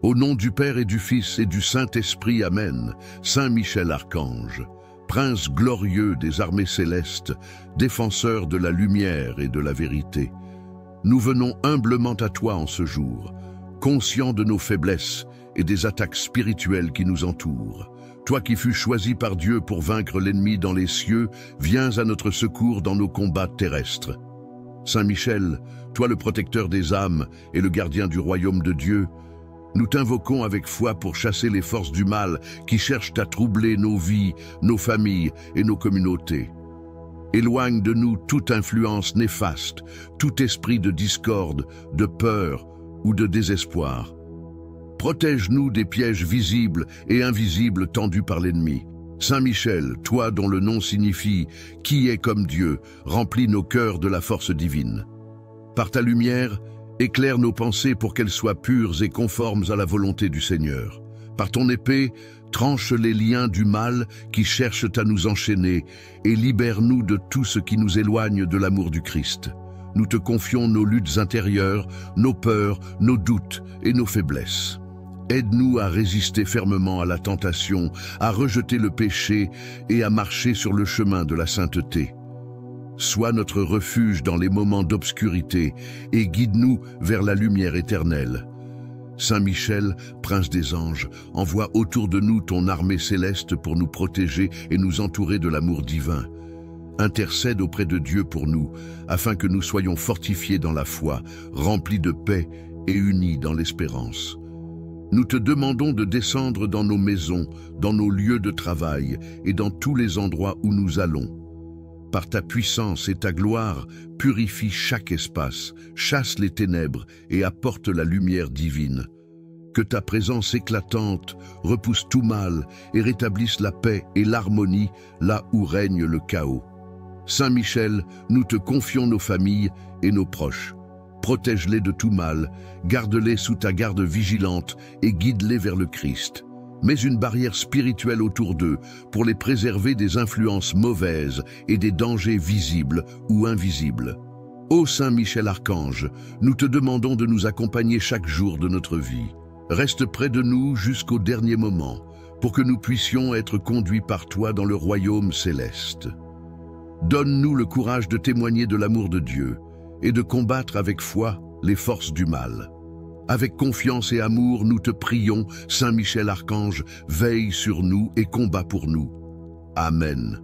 Au nom du Père et du Fils et du Saint-Esprit, Amen. Saint Michel Archange, prince glorieux des armées célestes, défenseur de la lumière et de la vérité, nous venons humblement à toi en ce jour, conscients de nos faiblesses et des attaques spirituelles qui nous entourent. Toi qui fus choisi par Dieu pour vaincre l'ennemi dans les cieux, viens à notre secours dans nos combats terrestres. Saint Michel, toi le protecteur des âmes et le gardien du royaume de Dieu, nous t'invoquons avec foi pour chasser les forces du mal qui cherchent à troubler nos vies, nos familles et nos communautés. Éloigne de nous toute influence néfaste, tout esprit de discorde, de peur ou de désespoir. Protège-nous des pièges visibles et invisibles tendus par l'ennemi. Saint Michel, toi dont le nom signifie « Qui est comme Dieu », remplis nos cœurs de la force divine. Par ta lumière, éclaire nos pensées pour qu'elles soient pures et conformes à la volonté du Seigneur. Par ton épée, tranche les liens du mal qui cherchent à nous enchaîner et libère-nous de tout ce qui nous éloigne de l'amour du Christ. Nous te confions nos luttes intérieures, nos peurs, nos doutes et nos faiblesses. Aide-nous à résister fermement à la tentation, à rejeter le péché et à marcher sur le chemin de la sainteté. Sois notre refuge dans les moments d'obscurité et guide-nous vers la lumière éternelle. Saint Michel, prince des anges, envoie autour de nous ton armée céleste pour nous protéger et nous entourer de l'amour divin. Intercède auprès de Dieu pour nous, afin que nous soyons fortifiés dans la foi, remplis de paix et unis dans l'espérance. Nous te demandons de descendre dans nos maisons, dans nos lieux de travail et dans tous les endroits où nous allons. Par ta puissance et ta gloire, purifie chaque espace, chasse les ténèbres et apporte la lumière divine. Que ta présence éclatante repousse tout mal et rétablisse la paix et l'harmonie là où règne le chaos. Saint Michel, nous te confions nos familles et nos proches. Protège-les de tout mal, garde-les sous ta garde vigilante et guide-les vers le Christ. Mets une barrière spirituelle autour d'eux pour les préserver des influences mauvaises et des dangers visibles ou invisibles. Ô Saint Michel Archange, nous te demandons de nous accompagner chaque jour de notre vie. Reste près de nous jusqu'au dernier moment, pour que nous puissions être conduits par toi dans le royaume céleste. Donne-nous le courage de témoigner de l'amour de Dieu et de combattre avec foi les forces du mal. Avec confiance et amour, nous te prions, Saint Michel Archange, veille sur nous et combat pour nous. Amen.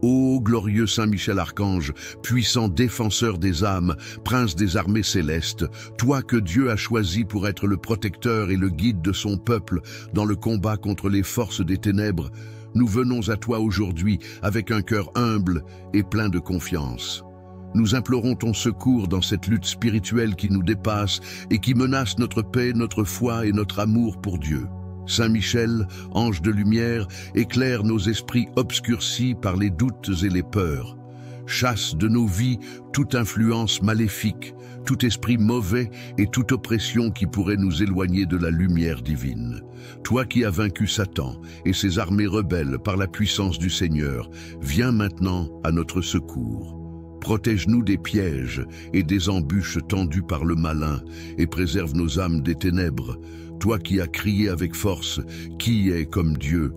Ô glorieux Saint Michel Archange, puissant défenseur des âmes, prince des armées célestes, toi que Dieu a choisi pour être le protecteur et le guide de son peuple dans le combat contre les forces des ténèbres, nous venons à toi aujourd'hui avec un cœur humble et plein de confiance. Nous implorons ton secours dans cette lutte spirituelle qui nous dépasse et qui menace notre paix, notre foi et notre amour pour Dieu. Saint Michel, ange de lumière, éclaire nos esprits obscurcis par les doutes et les peurs. Chasse de nos vies toute influence maléfique, tout esprit mauvais et toute oppression qui pourrait nous éloigner de la lumière divine. Toi qui as vaincu Satan et ses armées rebelles par la puissance du Seigneur, viens maintenant à notre secours. Protège-nous des pièges et des embûches tendues par le malin et préserve nos âmes des ténèbres. Toi qui as crié avec force, qui est comme Dieu?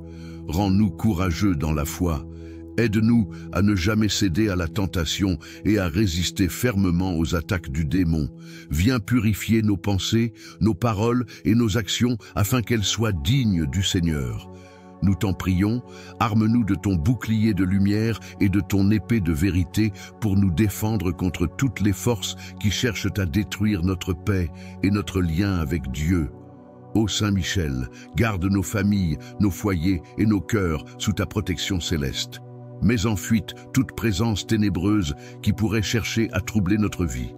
Rends-nous courageux dans la foi. Aide-nous à ne jamais céder à la tentation et à résister fermement aux attaques du démon. Viens purifier nos pensées, nos paroles et nos actions afin qu'elles soient dignes du Seigneur. Nous t'en prions, arme-nous de ton bouclier de lumière et de ton épée de vérité pour nous défendre contre toutes les forces qui cherchent à détruire notre paix et notre lien avec Dieu. Ô Saint Michel, garde nos familles, nos foyers et nos cœurs sous ta protection céleste. Mets en fuite toute présence ténébreuse qui pourrait chercher à troubler notre vie.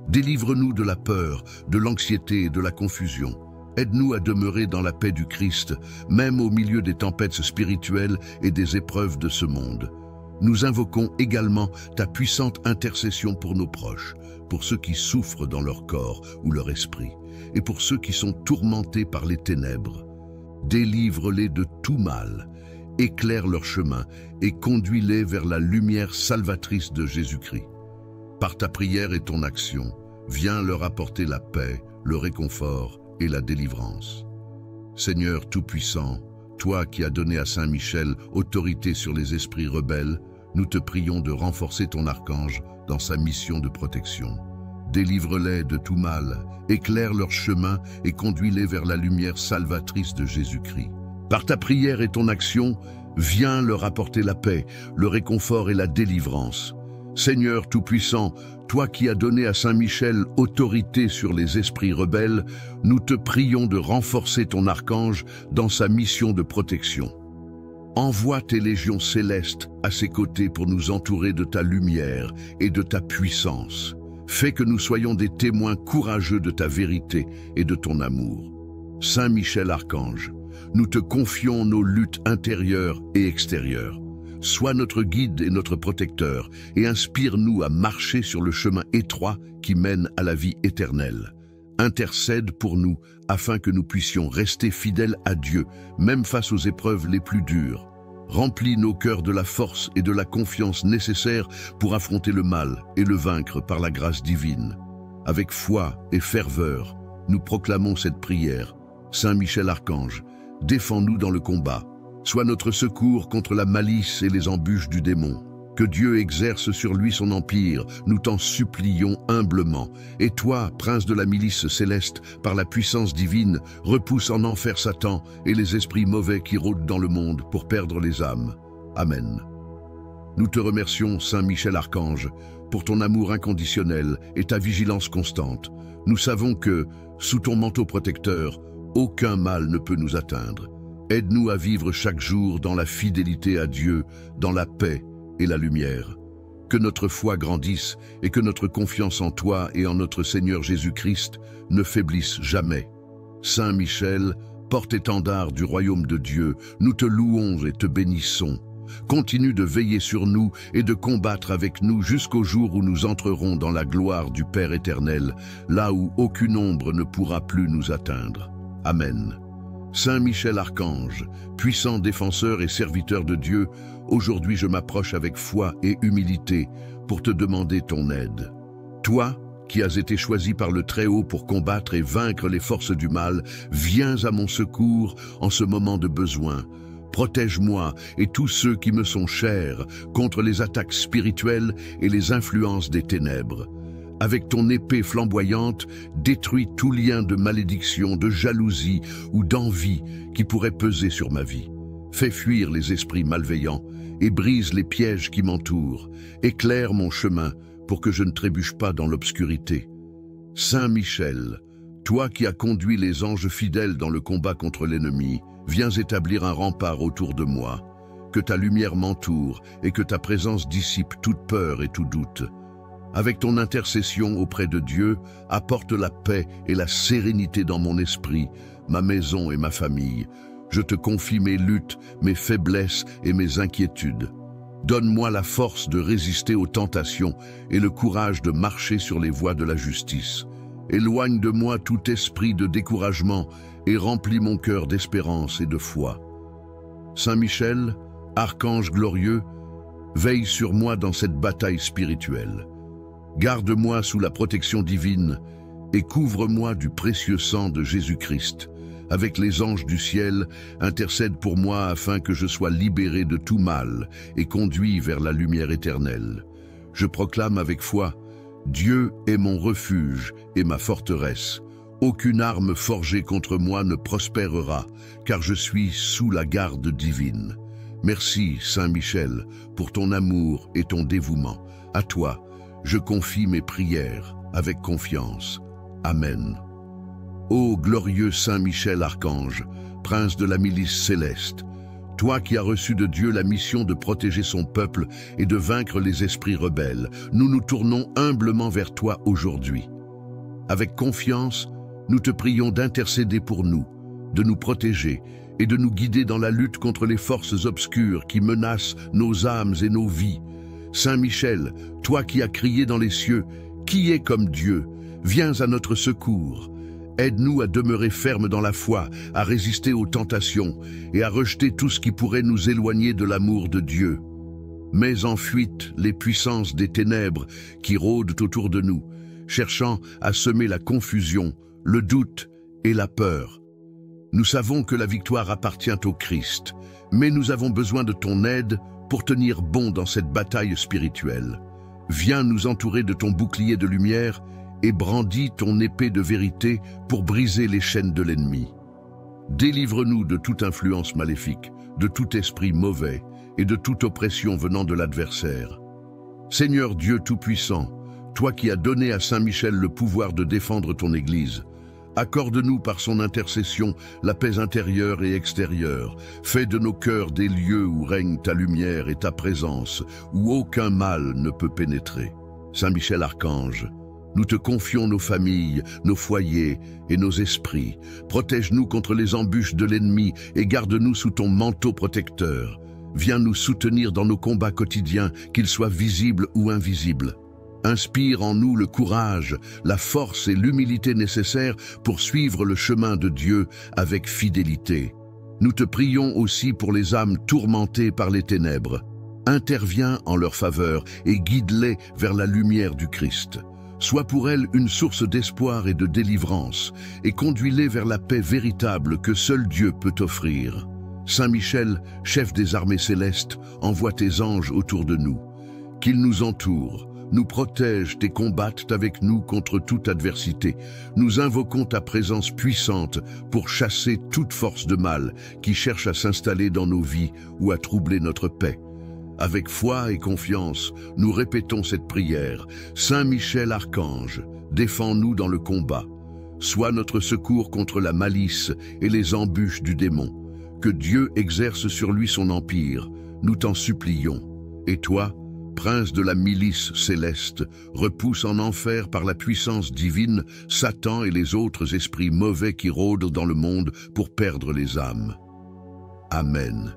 Délivre-nous de la peur, de l'anxiété et de la confusion. Aide-nous à demeurer dans la paix du Christ, même au milieu des tempêtes spirituelles et des épreuves de ce monde. Nous invoquons également ta puissante intercession pour nos proches, pour ceux qui souffrent dans leur corps ou leur esprit, et pour ceux qui sont tourmentés par les ténèbres. Délivre-les de tout mal, éclaire leur chemin et conduis-les vers la lumière salvatrice de Jésus-Christ. Par ta prière et ton action, viens leur apporter la paix, le réconfort et la délivrance. Seigneur Tout-Puissant, toi qui as donné à Saint Michel autorité sur les esprits rebelles, nous te prions de renforcer ton archange dans sa mission de protection. Délivre-les de tout mal, éclaire leur chemin et conduis-les vers la lumière salvatrice de Jésus-Christ. Par ta prière et ton action, viens leur apporter la paix, le réconfort et la délivrance. Seigneur Tout-Puissant, toi qui as donné à Saint Michel autorité sur les esprits rebelles, nous te prions de renforcer ton archange dans sa mission de protection. Envoie tes légions célestes à ses côtés pour nous entourer de ta lumière et de ta puissance. Fais que nous soyons des témoins courageux de ta vérité et de ton amour. Saint Michel Archange, nous te confions nos luttes intérieures et extérieures. Sois notre guide et notre protecteur et inspire-nous à marcher sur le chemin étroit qui mène à la vie éternelle. Intercède pour nous afin que nous puissions rester fidèles à Dieu, même face aux épreuves les plus dures. Remplis nos cœurs de la force et de la confiance nécessaires pour affronter le mal et le vaincre par la grâce divine. Avec foi et ferveur, nous proclamons cette prière. Saint Michel Archange, défends-nous dans le combat. Sois notre secours contre la malice et les embûches du démon. Que Dieu exerce sur lui son empire, nous t'en supplions humblement. Et toi, prince de la milice céleste, par la puissance divine, repousse en enfer Satan et les esprits mauvais qui rôdent dans le monde pour perdre les âmes. Amen. Nous te remercions, Saint Michel Archange, pour ton amour inconditionnel et ta vigilance constante. Nous savons que, sous ton manteau protecteur, aucun mal ne peut nous atteindre. Aide-nous à vivre chaque jour dans la fidélité à Dieu, dans la paix et la lumière. Que notre foi grandisse et que notre confiance en toi et en notre Seigneur Jésus-Christ ne faiblisse jamais. Saint Michel, porte-étendard du royaume de Dieu, nous te louons et te bénissons. Continue de veiller sur nous et de combattre avec nous jusqu'au jour où nous entrerons dans la gloire du Père éternel, là où aucune ombre ne pourra plus nous atteindre. Amen. Saint Michel Archange, puissant défenseur et serviteur de Dieu, aujourd'hui je m'approche avec foi et humilité pour te demander ton aide. Toi, qui as été choisi par le Très-Haut pour combattre et vaincre les forces du mal, viens à mon secours en ce moment de besoin. Protège-moi et tous ceux qui me sont chers contre les attaques spirituelles et les influences des ténèbres. Avec ton épée flamboyante, détruis tout lien de malédiction, de jalousie ou d'envie qui pourrait peser sur ma vie. Fais fuir les esprits malveillants et brise les pièges qui m'entourent. Éclaire mon chemin pour que je ne trébuche pas dans l'obscurité. Saint Michel, toi qui as conduit les anges fidèles dans le combat contre l'ennemi, viens établir un rempart autour de moi. Que ta lumière m'entoure et que ta présence dissipe toute peur et tout doute. Avec ton intercession auprès de Dieu, apporte la paix et la sérénité dans mon esprit, ma maison et ma famille. Je te confie mes luttes, mes faiblesses et mes inquiétudes. Donne-moi la force de résister aux tentations et le courage de marcher sur les voies de la justice. Éloigne de moi tout esprit de découragement et remplis mon cœur d'espérance et de foi. Saint Michel, archange glorieux, veille sur moi dans cette bataille spirituelle. Garde-moi sous la protection divine et couvre-moi du précieux sang de Jésus-Christ. Avec les anges du ciel, intercède pour moi afin que je sois libéré de tout mal et conduit vers la lumière éternelle. Je proclame avec foi, Dieu est mon refuge et ma forteresse. Aucune arme forgée contre moi ne prospérera, car je suis sous la garde divine. Merci, Saint Michel, pour ton amour et ton dévouement. À toi, je confie mes prières avec confiance. Amen. Ô glorieux Saint Michel Archange, prince de la milice céleste, toi qui as reçu de Dieu la mission de protéger son peuple et de vaincre les esprits rebelles, nous nous tournons humblement vers toi aujourd'hui. Avec confiance, nous te prions d'intercéder pour nous, de nous protéger et de nous guider dans la lutte contre les forces obscures qui menacent nos âmes et nos vies. Saint Michel, toi qui as crié dans les cieux, « Qui est comme Dieu ?» Viens à notre secours. Aide-nous à demeurer fermes dans la foi, à résister aux tentations et à rejeter tout ce qui pourrait nous éloigner de l'amour de Dieu. Mets en fuite les puissances des ténèbres qui rôdent autour de nous, cherchant à semer la confusion, le doute et la peur. Nous savons que la victoire appartient au Christ, mais nous avons besoin de ton aide pour tenir bon dans cette bataille spirituelle. Viens nous entourer de ton bouclier de lumière et brandis ton épée de vérité pour briser les chaînes de l'ennemi. Délivre-nous de toute influence maléfique, de tout esprit mauvais et de toute oppression venant de l'adversaire. Seigneur Dieu Tout-Puissant, toi qui as donné à Saint Michel le pouvoir de défendre ton Église, accorde-nous par son intercession la paix intérieure et extérieure. Fais de nos cœurs des lieux où règne ta lumière et ta présence, où aucun mal ne peut pénétrer. Saint Michel Archange, nous te confions nos familles, nos foyers et nos esprits. Protège-nous contre les embûches de l'ennemi et garde-nous sous ton manteau protecteur. Viens nous soutenir dans nos combats quotidiens, qu'ils soient visibles ou invisibles. Inspire en nous le courage, la force et l'humilité nécessaires pour suivre le chemin de Dieu avec fidélité. Nous te prions aussi pour les âmes tourmentées par les ténèbres. Interviens en leur faveur et guide-les vers la lumière du Christ. Sois pour elles une source d'espoir et de délivrance, et conduis-les vers la paix véritable que seul Dieu peut offrir. Saint Michel, chef des armées célestes, envoie tes anges autour de nous. Qu'ils nous entourent, nous protègent et combattent avec nous contre toute adversité. Nous invoquons ta présence puissante pour chasser toute force de mal qui cherche à s'installer dans nos vies ou à troubler notre paix. Avec foi et confiance, nous répétons cette prière. Saint Michel Archange, défends-nous dans le combat. Sois notre secours contre la malice et les embûches du démon. Que Dieu exerce sur lui son empire, nous t'en supplions. Et toi, Prince de la milice céleste, repousse en enfer par la puissance divine Satan et les autres esprits mauvais qui rôdent dans le monde pour perdre les âmes. Amen.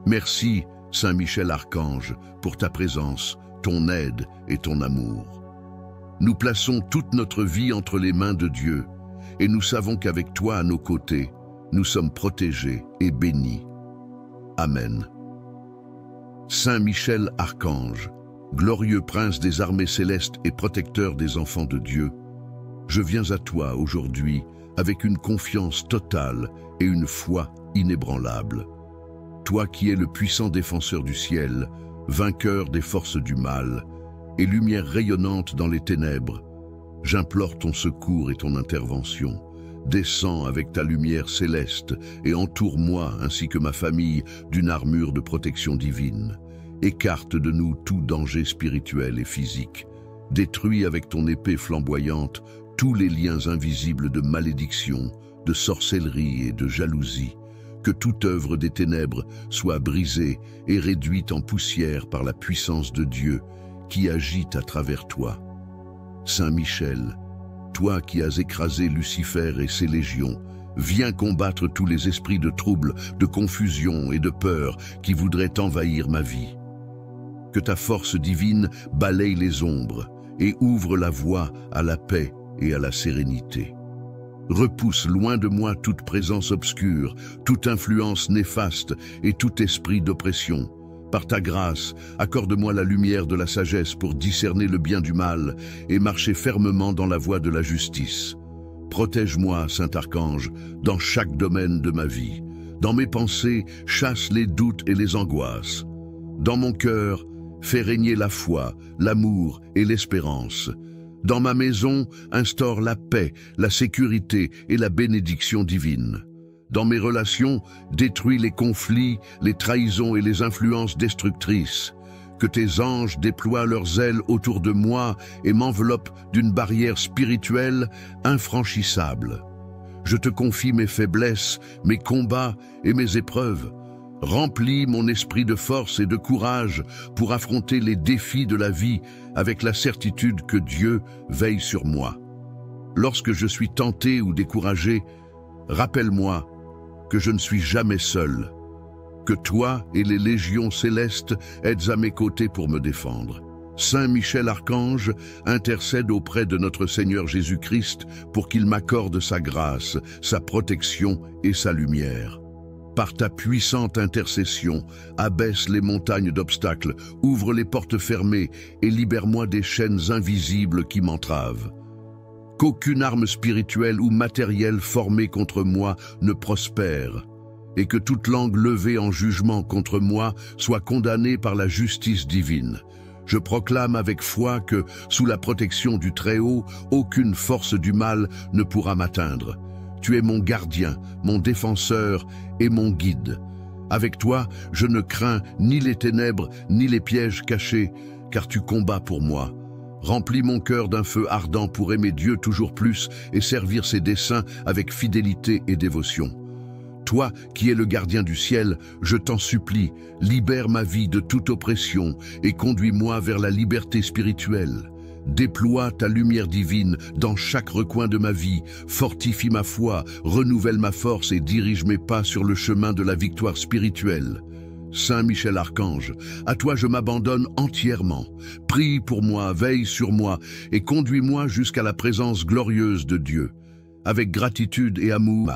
Merci, Saint Michel Archange, pour ta présence, ton aide et ton amour. Nous plaçons toute notre vie entre les mains de Dieu, et nous savons qu'avec toi à nos côtés, nous sommes protégés et bénis. Amen. Saint Michel Archange, glorieux prince des armées célestes et protecteur des enfants de Dieu, je viens à toi aujourd'hui avec une confiance totale et une foi inébranlable. Toi qui es le puissant défenseur du ciel, vainqueur des forces du mal et lumière rayonnante dans les ténèbres, j'implore ton secours et ton intervention. Descends avec ta lumière céleste et entoure-moi ainsi que ma famille d'une armure de protection divine. Écarte de nous tout danger spirituel et physique. Détruis avec ton épée flamboyante tous les liens invisibles de malédiction, de sorcellerie et de jalousie. Que toute œuvre des ténèbres soit brisée et réduite en poussière par la puissance de Dieu qui agit à travers toi. Saint Michel, toi qui as écrasé Lucifer et ses légions, viens combattre tous les esprits de trouble, de confusion et de peur qui voudraient envahir ma vie. Que ta force divine balaye les ombres et ouvre la voie à la paix et à la sérénité. Repousse loin de moi toute présence obscure, toute influence néfaste et tout esprit d'oppression. Par ta grâce, accorde-moi la lumière de la sagesse pour discerner le bien du mal et marcher fermement dans la voie de la justice. Protège-moi, Saint-Archange, dans chaque domaine de ma vie. Dans mes pensées, chasse les doutes et les angoisses. Dans mon cœur, fais régner la foi, l'amour et l'espérance. Dans ma maison, instaure la paix, la sécurité et la bénédiction divine. Dans mes relations, détruis les conflits, les trahisons et les influences destructrices. Que tes anges déploient leurs ailes autour de moi et m'enveloppent d'une barrière spirituelle infranchissable. Je te confie mes faiblesses, mes combats et mes épreuves. Remplis mon esprit de force et de courage pour affronter les défis de la vie avec la certitude que Dieu veille sur moi. Lorsque je suis tenté ou découragé, rappelle-moi que je ne suis jamais seul, que toi et les légions célestes êtes à mes côtés pour me défendre. Saint Michel Archange, intercède auprès de notre Seigneur Jésus-Christ pour qu'il m'accorde sa grâce, sa protection et sa lumière. Par ta puissante intercession, abaisse les montagnes d'obstacles, ouvre les portes fermées et libère-moi des chaînes invisibles qui m'entravent. qu'aucune arme spirituelle ou matérielle formée contre moi ne prospère, et que toute langue levée en jugement contre moi soit condamnée par la justice divine. Je proclame avec foi que, sous la protection du Très-Haut, aucune force du mal ne pourra m'atteindre. Tu es mon gardien, mon défenseur et mon guide. Avec toi, je ne crains ni les ténèbres, ni les pièges cachés, car tu combats pour moi. Remplis mon cœur d'un feu ardent pour aimer Dieu toujours plus et servir ses desseins avec fidélité et dévotion. Toi, qui es le gardien du ciel, je t'en supplie, libère ma vie de toute oppression et conduis-moi vers la liberté spirituelle. Déploie ta lumière divine dans chaque recoin de ma vie, fortifie ma foi, renouvelle ma force et dirige mes pas sur le chemin de la victoire spirituelle. Saint Michel Archange, à toi je m'abandonne entièrement. Prie pour moi, veille sur moi et conduis-moi jusqu'à la présence glorieuse de Dieu. Avec gratitude et amour,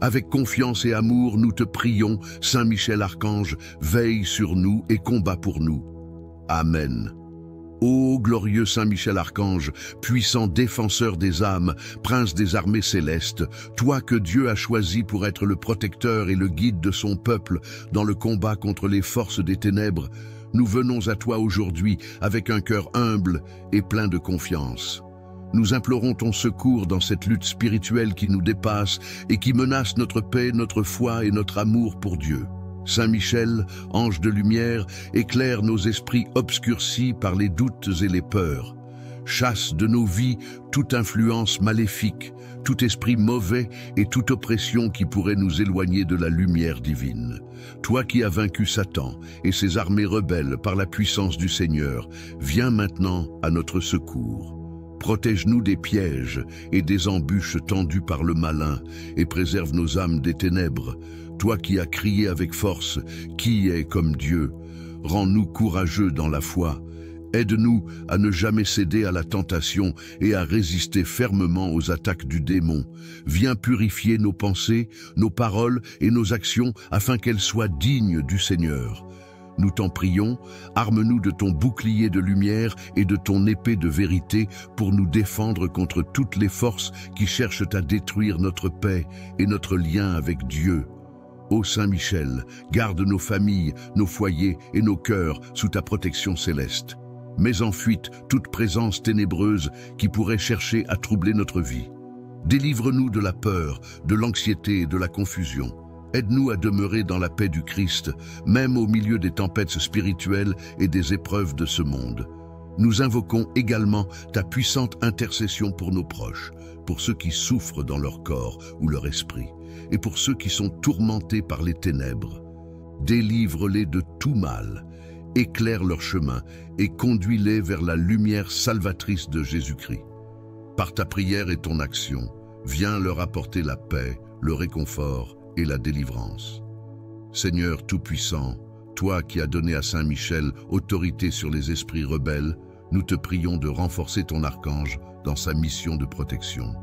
avec confiance et amour, nous te prions, Saint Michel Archange, veille sur nous et combat pour nous. Amen. Ô glorieux Saint Michel Archange, puissant défenseur des âmes, prince des armées célestes, toi que Dieu a choisi pour être le protecteur et le guide de son peuple dans le combat contre les forces des ténèbres, nous venons à toi aujourd'hui avec un cœur humble et plein de confiance. Nous implorons ton secours dans cette lutte spirituelle qui nous dépasse et qui menace notre paix, notre foi et notre amour pour Dieu. Saint Michel, ange de lumière, éclaire nos esprits obscurcis par les doutes et les peurs. Chasse de nos vies toute influence maléfique, tout esprit mauvais et toute oppression qui pourrait nous éloigner de la lumière divine. Toi qui as vaincu Satan et ses armées rebelles par la puissance du Seigneur, viens maintenant à notre secours. Protège-nous des pièges et des embûches tendues par le malin et préserve nos âmes des ténèbres. Toi qui as crié avec force, qui est comme Dieu? Rends-nous courageux dans la foi. Aide-nous à ne jamais céder à la tentation et à résister fermement aux attaques du démon. Viens purifier nos pensées, nos paroles et nos actions afin qu'elles soient dignes du Seigneur. Nous t'en prions, arme-nous de ton bouclier de lumière et de ton épée de vérité pour nous défendre contre toutes les forces qui cherchent à détruire notre paix et notre lien avec Dieu. Ô Saint Michel, garde nos familles, nos foyers et nos cœurs sous ta protection céleste. Mets en fuite toute présence ténébreuse qui pourrait chercher à troubler notre vie. Délivre-nous de la peur, de l'anxiété et de la confusion. Aide-nous à demeurer dans la paix du Christ, même au milieu des tempêtes spirituelles et des épreuves de ce monde. Nous invoquons également ta puissante intercession pour nos proches, pour ceux qui souffrent dans leur corps ou leur esprit, et pour ceux qui sont tourmentés par les ténèbres. Délivre-les de tout mal, éclaire leur chemin et conduis-les vers la lumière salvatrice de Jésus-Christ. Par ta prière et ton action, viens leur apporter la paix, le réconfort et la délivrance. Seigneur Tout-Puissant, toi qui as donné à Saint Michel autorité sur les esprits rebelles, nous te prions de renforcer ton archange dans sa mission de protection.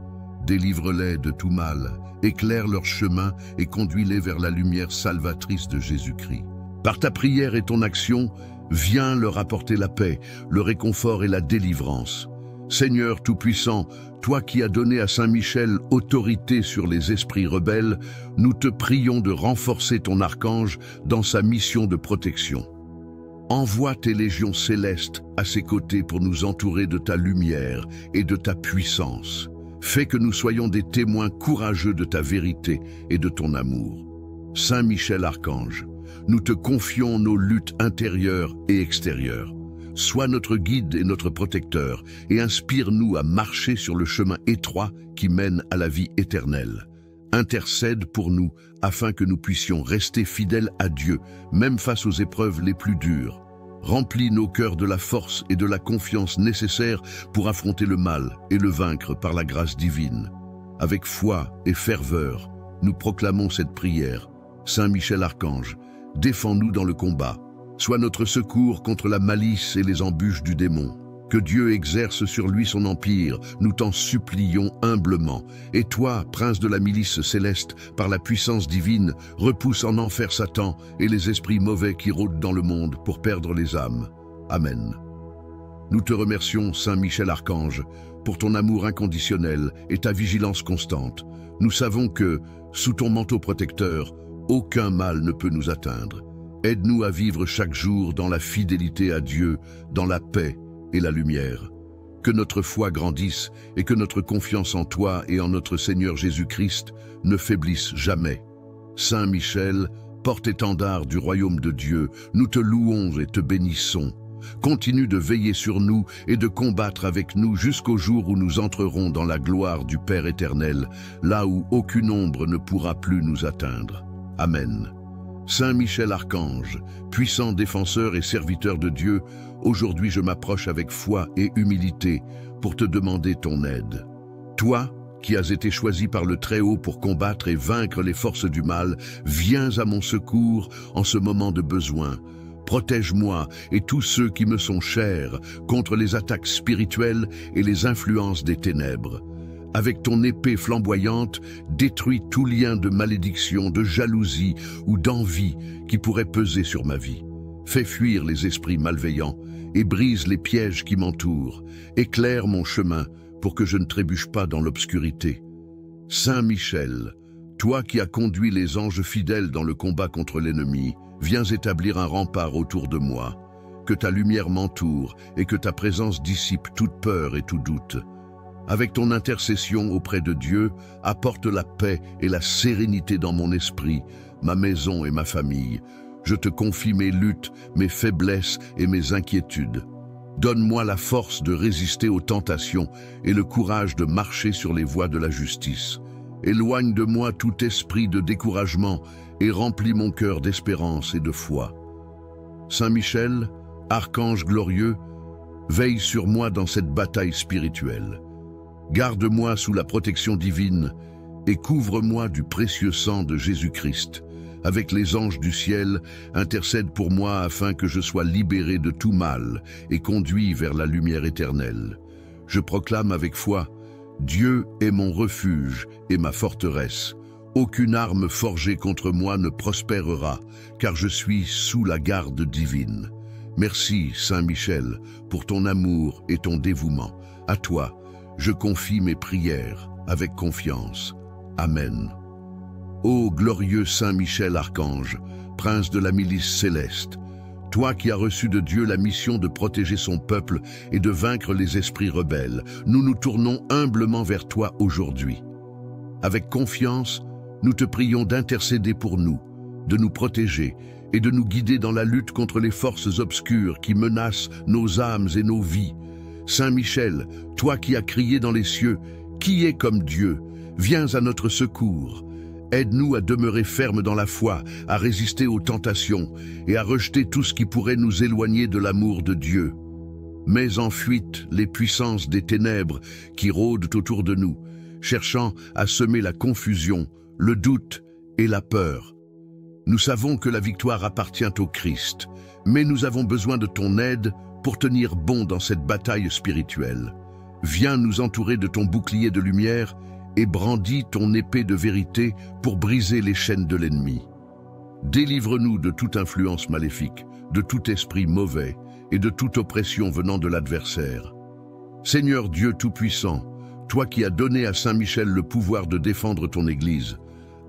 Délivre-les de tout mal, éclaire leur chemin et conduis-les vers la lumière salvatrice de Jésus-Christ. Par ta prière et ton action, viens leur apporter la paix, le réconfort et la délivrance. Seigneur Tout-Puissant, toi qui as donné à Saint Michel autorité sur les esprits rebelles, nous te prions de renforcer ton archange dans sa mission de protection. Envoie tes légions célestes à ses côtés pour nous entourer de ta lumière et de ta puissance. Fais que nous soyons des témoins courageux de ta vérité et de ton amour. Saint Michel Archange, nous te confions nos luttes intérieures et extérieures. Sois notre guide et notre protecteur, et inspire-nous à marcher sur le chemin étroit qui mène à la vie éternelle. Intercède pour nous, afin que nous puissions rester fidèles à Dieu, même face aux épreuves les plus dures. Remplis nos cœurs de la force et de la confiance nécessaires pour affronter le mal et le vaincre par la grâce divine. Avec foi et ferveur, nous proclamons cette prière. Saint Michel Archange, défends-nous dans le combat. Sois notre secours contre la malice et les embûches du démon. Que Dieu exerce sur lui son empire, nous t'en supplions humblement. Et toi, prince de la milice céleste, par la puissance divine, repousse en enfer Satan et les esprits mauvais qui rôdent dans le monde pour perdre les âmes. Amen. Nous te remercions, Saint Michel Archange, pour ton amour inconditionnel et ta vigilance constante. Nous savons que, sous ton manteau protecteur, aucun mal ne peut nous atteindre. Aide-nous à vivre chaque jour dans la fidélité à Dieu, dans la paix et la lumière. Que notre foi grandisse et que notre confiance en toi et en notre Seigneur Jésus-Christ ne faiblisse jamais. Saint Michel, porte-étendard du royaume de Dieu, nous te louons et te bénissons. Continue de veiller sur nous et de combattre avec nous jusqu'au jour où nous entrerons dans la gloire du Père éternel, là où aucune ombre ne pourra plus nous atteindre. Amen. Saint Michel Archange, puissant défenseur et serviteur de Dieu, aujourd'hui je m'approche avec foi et humilité pour te demander ton aide. Toi, qui as été choisi par le Très-Haut pour combattre et vaincre les forces du mal, viens à mon secours en ce moment de besoin. Protège-moi et tous ceux qui me sont chers contre les attaques spirituelles et les influences des ténèbres. Avec ton épée flamboyante, détruis tout lien de malédiction, de jalousie ou d'envie qui pourrait peser sur ma vie. Fais fuir les esprits malveillants et brise les pièges qui m'entourent. Éclaire mon chemin pour que je ne trébuche pas dans l'obscurité. Saint Michel, toi qui as conduit les anges fidèles dans le combat contre l'ennemi, viens établir un rempart autour de moi. Que ta lumière m'entoure et que ta présence dissipe toute peur et tout doute. Avec ton intercession auprès de Dieu, apporte la paix et la sérénité dans mon esprit, ma maison et ma famille. Je te confie mes luttes, mes faiblesses et mes inquiétudes. Donne-moi la force de résister aux tentations et le courage de marcher sur les voies de la justice. Éloigne de moi tout esprit de découragement et remplis mon cœur d'espérance et de foi. Saint Michel, archange glorieux, veille sur moi dans cette bataille spirituelle. Garde-moi sous la protection divine et couvre-moi du précieux sang de Jésus-Christ. Avec les anges du ciel, intercède pour moi afin que je sois libéré de tout mal et conduit vers la lumière éternelle. Je proclame avec foi, Dieu est mon refuge et ma forteresse. Aucune arme forgée contre moi ne prospérera, car je suis sous la garde divine. Merci, Saint Michel, pour ton amour et ton dévouement. À toi, je confie mes prières avec confiance. Amen. Ô glorieux Saint Michel Archange, prince de la milice céleste, toi qui as reçu de Dieu la mission de protéger son peuple et de vaincre les esprits rebelles, nous nous tournons humblement vers toi aujourd'hui. Avec confiance, nous te prions d'intercéder pour nous, de nous protéger et de nous guider dans la lutte contre les forces obscures qui menacent nos âmes et nos vies. Saint Michel, toi qui as crié dans les cieux, « Qui est comme Dieu ?» Viens à notre secours. Aide-nous à demeurer fermes dans la foi, à résister aux tentations et à rejeter tout ce qui pourrait nous éloigner de l'amour de Dieu. Mets en fuite les puissances des ténèbres qui rôdent autour de nous, cherchant à semer la confusion, le doute et la peur. Nous savons que la victoire appartient au Christ, mais nous avons besoin de ton aide pour tenir bon dans cette bataille spirituelle. Viens nous entourer de ton bouclier de lumière et brandis ton épée de vérité pour briser les chaînes de l'ennemi. Délivre-nous de toute influence maléfique, de tout esprit mauvais et de toute oppression venant de l'adversaire. Seigneur Dieu Tout-Puissant, toi qui as donné à Saint Michel le pouvoir de défendre ton Église,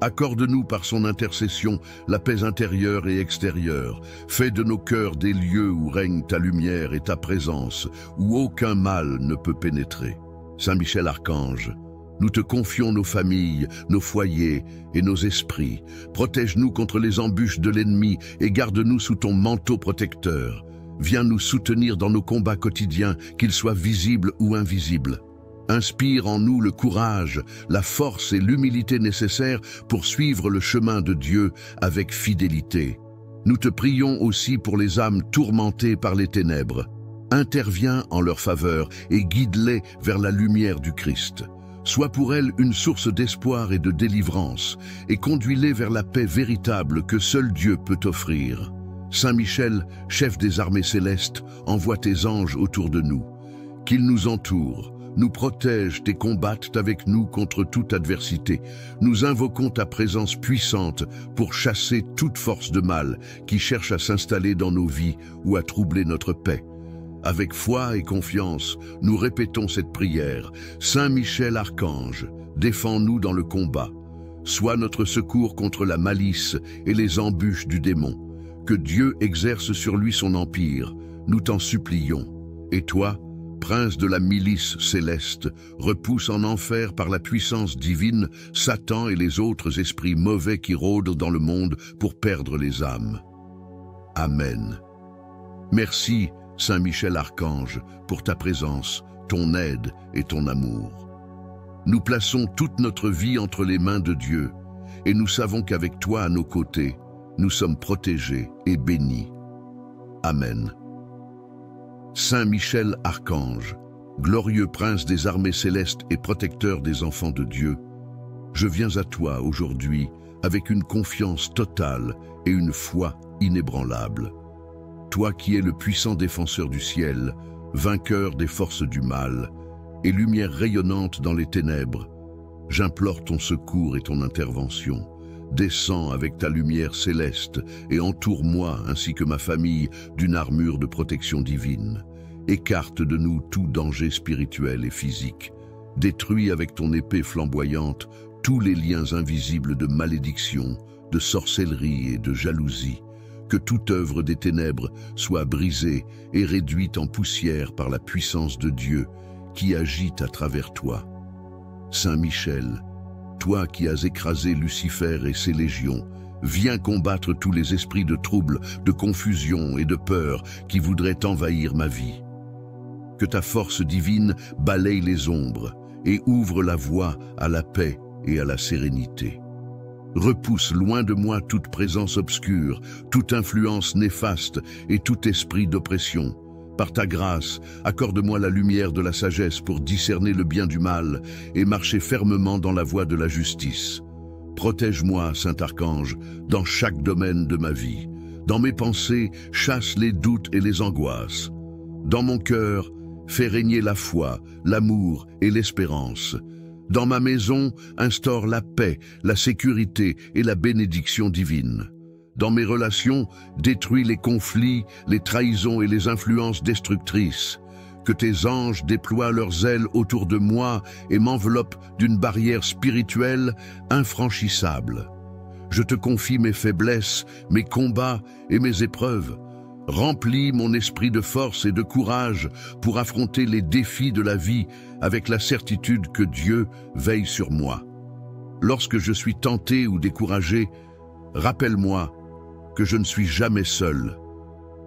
accorde-nous par son intercession la paix intérieure et extérieure. Fais de nos cœurs des lieux où règne ta lumière et ta présence, où aucun mal ne peut pénétrer. Saint Michel Archange, nous te confions nos familles, nos foyers et nos esprits. Protège-nous contre les embûches de l'ennemi et garde-nous sous ton manteau protecteur. Viens nous soutenir dans nos combats quotidiens, qu'ils soient visibles ou invisibles. Inspire en nous le courage, la force et l'humilité nécessaires pour suivre le chemin de Dieu avec fidélité. Nous te prions aussi pour les âmes tourmentées par les ténèbres. Interviens en leur faveur et guide-les vers la lumière du Christ. Sois pour elles une source d'espoir et de délivrance, et conduis-les vers la paix véritable que seul Dieu peut offrir. Saint Michel, chef des armées célestes, envoie tes anges autour de nous. Qu'ils nous entourent, nous protègent et combattent avec nous contre toute adversité. Nous invoquons ta présence puissante pour chasser toute force de mal qui cherche à s'installer dans nos vies ou à troubler notre paix. Avec foi et confiance, nous répétons cette prière. Saint Michel Archange, défends-nous dans le combat. Sois notre secours contre la malice et les embûches du démon. Que Dieu exerce sur lui son empire, nous t'en supplions. Et toi, prince de la milice céleste, repousse en enfer par la puissance divine Satan et les autres esprits mauvais qui rôdent dans le monde pour perdre les âmes. Amen. Merci, Saint Michel Archange, pour ta présence, ton aide et ton amour. Nous plaçons toute notre vie entre les mains de Dieu, et nous savons qu'avec toi à nos côtés, nous sommes protégés et bénis. Amen. Saint Michel Archange, glorieux prince des armées célestes et protecteur des enfants de Dieu, je viens à toi aujourd'hui avec une confiance totale et une foi inébranlable. Toi qui es le puissant défenseur du ciel, vainqueur des forces du mal, et lumière rayonnante dans les ténèbres, j'implore ton secours et ton intervention. Descends avec ta lumière céleste et entoure-moi ainsi que ma famille d'une armure de protection divine. Écarte de nous tout danger spirituel et physique. Détruis avec ton épée flamboyante tous les liens invisibles de malédiction, de sorcellerie et de jalousie. Que toute œuvre des ténèbres soit brisée et réduite en poussière par la puissance de Dieu qui agit à travers toi. Saint Michel, toi qui as écrasé Lucifer et ses légions, viens combattre tous les esprits de trouble, de confusion et de peur qui voudraient envahir ma vie. Que ta force divine balaye les ombres et ouvre la voie à la paix et à la sérénité. Repousse loin de moi toute présence obscure, toute influence néfaste et tout esprit d'oppression. Par ta grâce, accorde-moi la lumière de la sagesse pour discerner le bien du mal et marcher fermement dans la voie de la justice. Protège-moi, Saint-Archange, dans chaque domaine de ma vie. Dans mes pensées, chasse les doutes et les angoisses. Dans mon cœur, fais régner la foi, l'amour et l'espérance. Dans ma maison, instaure la paix, la sécurité et la bénédiction divine. Dans mes relations, détruis les conflits, les trahisons et les influences destructrices. Que tes anges déploient leurs ailes autour de moi et m'enveloppent d'une barrière spirituelle infranchissable. Je te confie mes faiblesses, mes combats et mes épreuves. Remplis mon esprit de force et de courage pour affronter les défis de la vie avec la certitude que Dieu veille sur moi. Lorsque je suis tenté ou découragé, rappelle-moi que je ne suis jamais seul,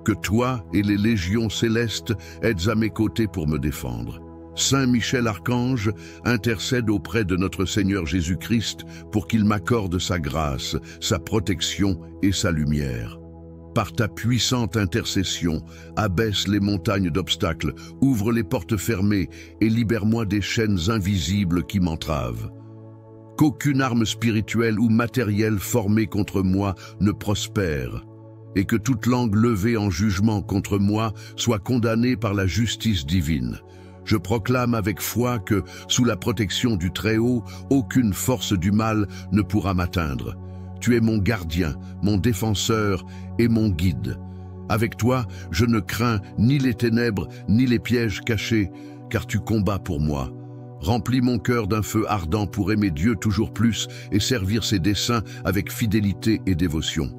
que toi et les légions célestes êtes à mes côtés pour me défendre. Saint Michel Archange, intercède auprès de notre Seigneur Jésus-Christ pour qu'il m'accorde sa grâce, sa protection et sa lumière. Par ta puissante intercession, abaisse les montagnes d'obstacles, ouvre les portes fermées et libère-moi des chaînes invisibles qui m'entravent. Qu'aucune arme spirituelle ou matérielle formée contre moi ne prospère, et que toute langue levée en jugement contre moi soit condamnée par la justice divine. Je proclame avec foi que, sous la protection du Très-Haut, aucune force du mal ne pourra m'atteindre. Tu es mon gardien, mon défenseur et mon guide. Avec toi, je ne crains ni les ténèbres, ni les pièges cachés, car tu combats pour moi. Remplis mon cœur d'un feu ardent pour aimer Dieu toujours plus et servir ses desseins avec fidélité et dévotion.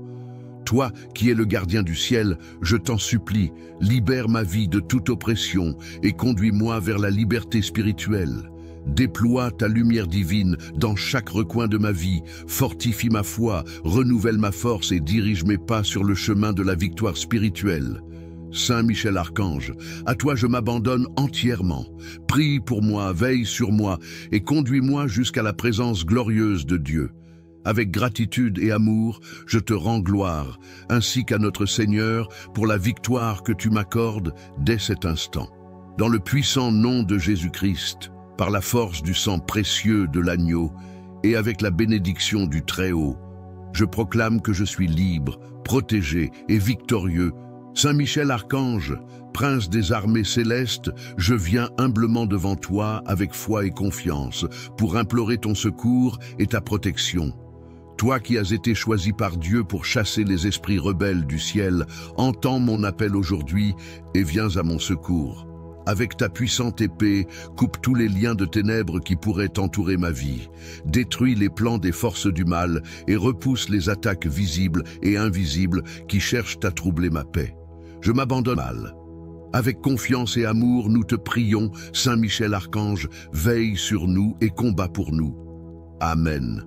Toi, qui es le gardien du ciel, je t'en supplie, libère ma vie de toute oppression et conduis-moi vers la liberté spirituelle. Déploie ta lumière divine dans chaque recoin de ma vie, fortifie ma foi, renouvelle ma force et dirige mes pas sur le chemin de la victoire spirituelle. Saint Michel Archange, à toi je m'abandonne entièrement. Prie pour moi, veille sur moi et conduis-moi jusqu'à la présence glorieuse de Dieu. Avec gratitude et amour, je te rends gloire, ainsi qu'à notre Seigneur, pour la victoire que tu m'accordes dès cet instant. Dans le puissant nom de Jésus-Christ, par la force du sang précieux de l'agneau et avec la bénédiction du Très-Haut, je proclame que je suis libre, protégé et victorieux. Saint Michel Archange, prince des armées célestes, je viens humblement devant toi avec foi et confiance pour implorer ton secours et ta protection. Toi qui as été choisi par Dieu pour chasser les esprits rebelles du ciel, entends mon appel aujourd'hui et viens à mon secours. Avec ta puissante épée, coupe tous les liens de ténèbres qui pourraient entourer ma vie. Détruis les plans des forces du mal et repousse les attaques visibles et invisibles qui cherchent à troubler ma paix. Je m'abandonne mal. Avec confiance et amour, nous te prions, Saint Michel Archange, veille sur nous et combat pour nous. Amen.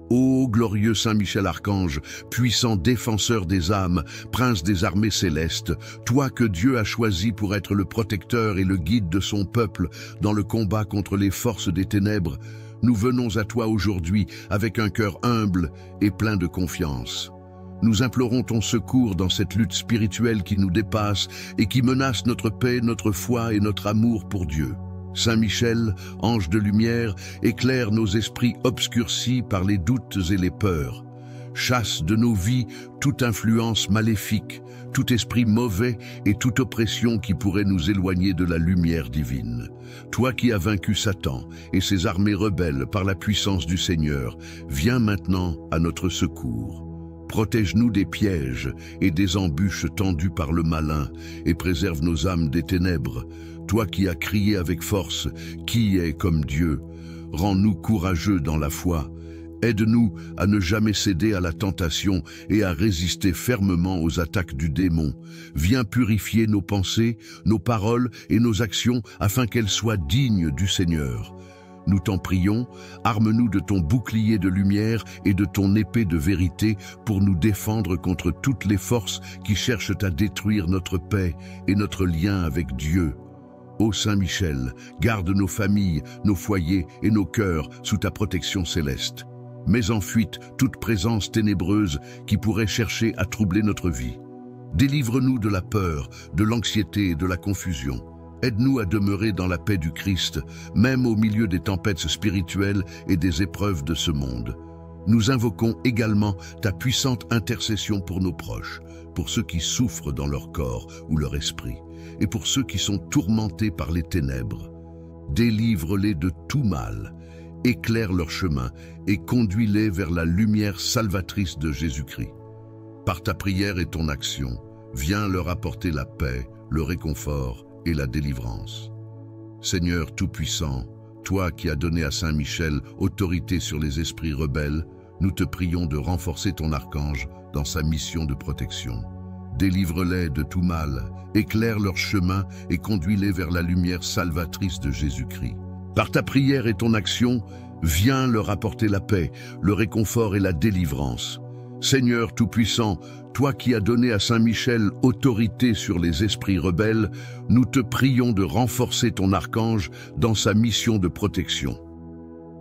Ô glorieux Saint Michel Archange, puissant défenseur des âmes, prince des armées célestes, toi que Dieu a choisi pour être le protecteur et le guide de son peuple dans le combat contre les forces des ténèbres, nous venons à toi aujourd'hui avec un cœur humble et plein de confiance. Nous implorons ton secours dans cette lutte spirituelle qui nous dépasse et qui menace notre paix, notre foi et notre amour pour Dieu. Saint Michel, ange de lumière, éclaire nos esprits obscurcis par les doutes et les peurs. Chasse de nos vies toute influence maléfique, tout esprit mauvais et toute oppression qui pourrait nous éloigner de la lumière divine. Toi qui as vaincu Satan et ses armées rebelles par la puissance du Seigneur, viens maintenant à notre secours. Protège-nous des pièges et des embûches tendues par le malin et préserve nos âmes des ténèbres. Toi qui as crié avec force, qui est comme Dieu? Rends-nous courageux dans la foi. Aide-nous à ne jamais céder à la tentation et à résister fermement aux attaques du démon. Viens purifier nos pensées, nos paroles et nos actions afin qu'elles soient dignes du Seigneur. Nous t'en prions, arme-nous de ton bouclier de lumière et de ton épée de vérité pour nous défendre contre toutes les forces qui cherchent à détruire notre paix et notre lien avec Dieu. Ô Saint Michel, garde nos familles, nos foyers et nos cœurs sous ta protection céleste. Mets en fuite toute présence ténébreuse qui pourrait chercher à troubler notre vie. Délivre-nous de la peur, de l'anxiété et de la confusion. Aide-nous à demeurer dans la paix du Christ, même au milieu des tempêtes spirituelles et des épreuves de ce monde. Nous invoquons également ta puissante intercession pour nos proches, pour ceux qui souffrent dans leur corps ou leur esprit, et pour ceux qui sont tourmentés par les ténèbres. Délivre-les de tout mal, éclaire leur chemin et conduis-les vers la lumière salvatrice de Jésus-Christ. Par ta prière et ton action, viens leur apporter la paix, le réconfort et la délivrance. Seigneur Tout-Puissant, toi qui as donné à Saint Michel autorité sur les esprits rebelles, nous te prions de renforcer ton archange dans sa mission de protection. Délivre-les de tout mal, éclaire leur chemin et conduis-les vers la lumière salvatrice de Jésus-Christ. Par ta prière et ton action, viens leur apporter la paix, le réconfort et la délivrance. Seigneur Tout-Puissant, toi qui as donné à Saint Michel autorité sur les esprits rebelles, nous te prions de renforcer ton archange dans sa mission de protection.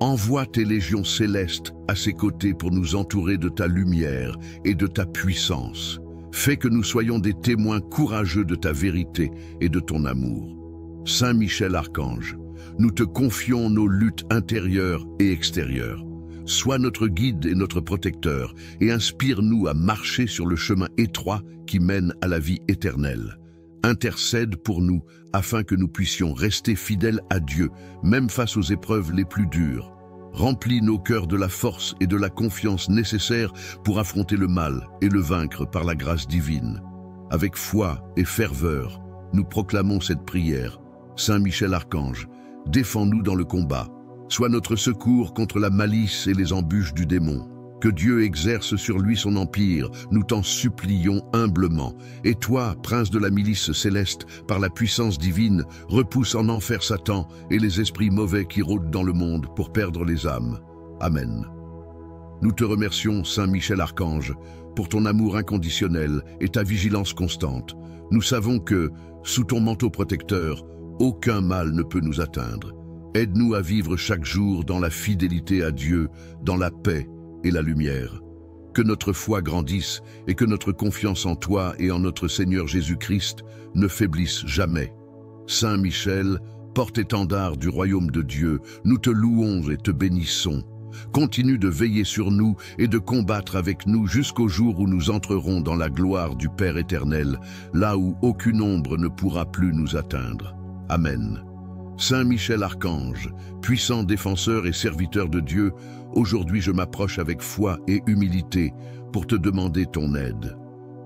Envoie tes légions célestes à ses côtés pour nous entourer de ta lumière et de ta puissance. Fais que nous soyons des témoins courageux de ta vérité et de ton amour. Saint Michel Archange, nous te confions nos luttes intérieures et extérieures. Sois notre guide et notre protecteur, et inspire-nous à marcher sur le chemin étroit qui mène à la vie éternelle. Intercède pour nous, afin que nous puissions rester fidèles à Dieu, même face aux épreuves les plus dures. Remplis nos cœurs de la force et de la confiance nécessaires pour affronter le mal et le vaincre par la grâce divine. Avec foi et ferveur, nous proclamons cette prière. Saint Michel Archange, défends-nous dans le combat. Sois notre secours contre la malice et les embûches du démon. Que Dieu exerce sur lui son empire, nous t'en supplions humblement. Et toi, prince de la milice céleste, par la puissance divine, repousse en enfer Satan et les esprits mauvais qui rôdent dans le monde pour perdre les âmes. Amen. Nous te remercions, Saint Michel Archange, pour ton amour inconditionnel et ta vigilance constante. Nous savons que, sous ton manteau protecteur, aucun mal ne peut nous atteindre. Aide-nous à vivre chaque jour dans la fidélité à Dieu, dans la paix et la lumière. Que notre foi grandisse et que notre confiance en toi et en notre Seigneur Jésus-Christ ne faiblisse jamais. Saint Michel, porte-étendard du royaume de Dieu, nous te louons et te bénissons. Continue de veiller sur nous et de combattre avec nous jusqu'au jour où nous entrerons dans la gloire du Père éternel, là où aucune ombre ne pourra plus nous atteindre. Amen. Saint Michel Archange, puissant défenseur et serviteur de Dieu, aujourd'hui je m'approche avec foi et humilité pour te demander ton aide.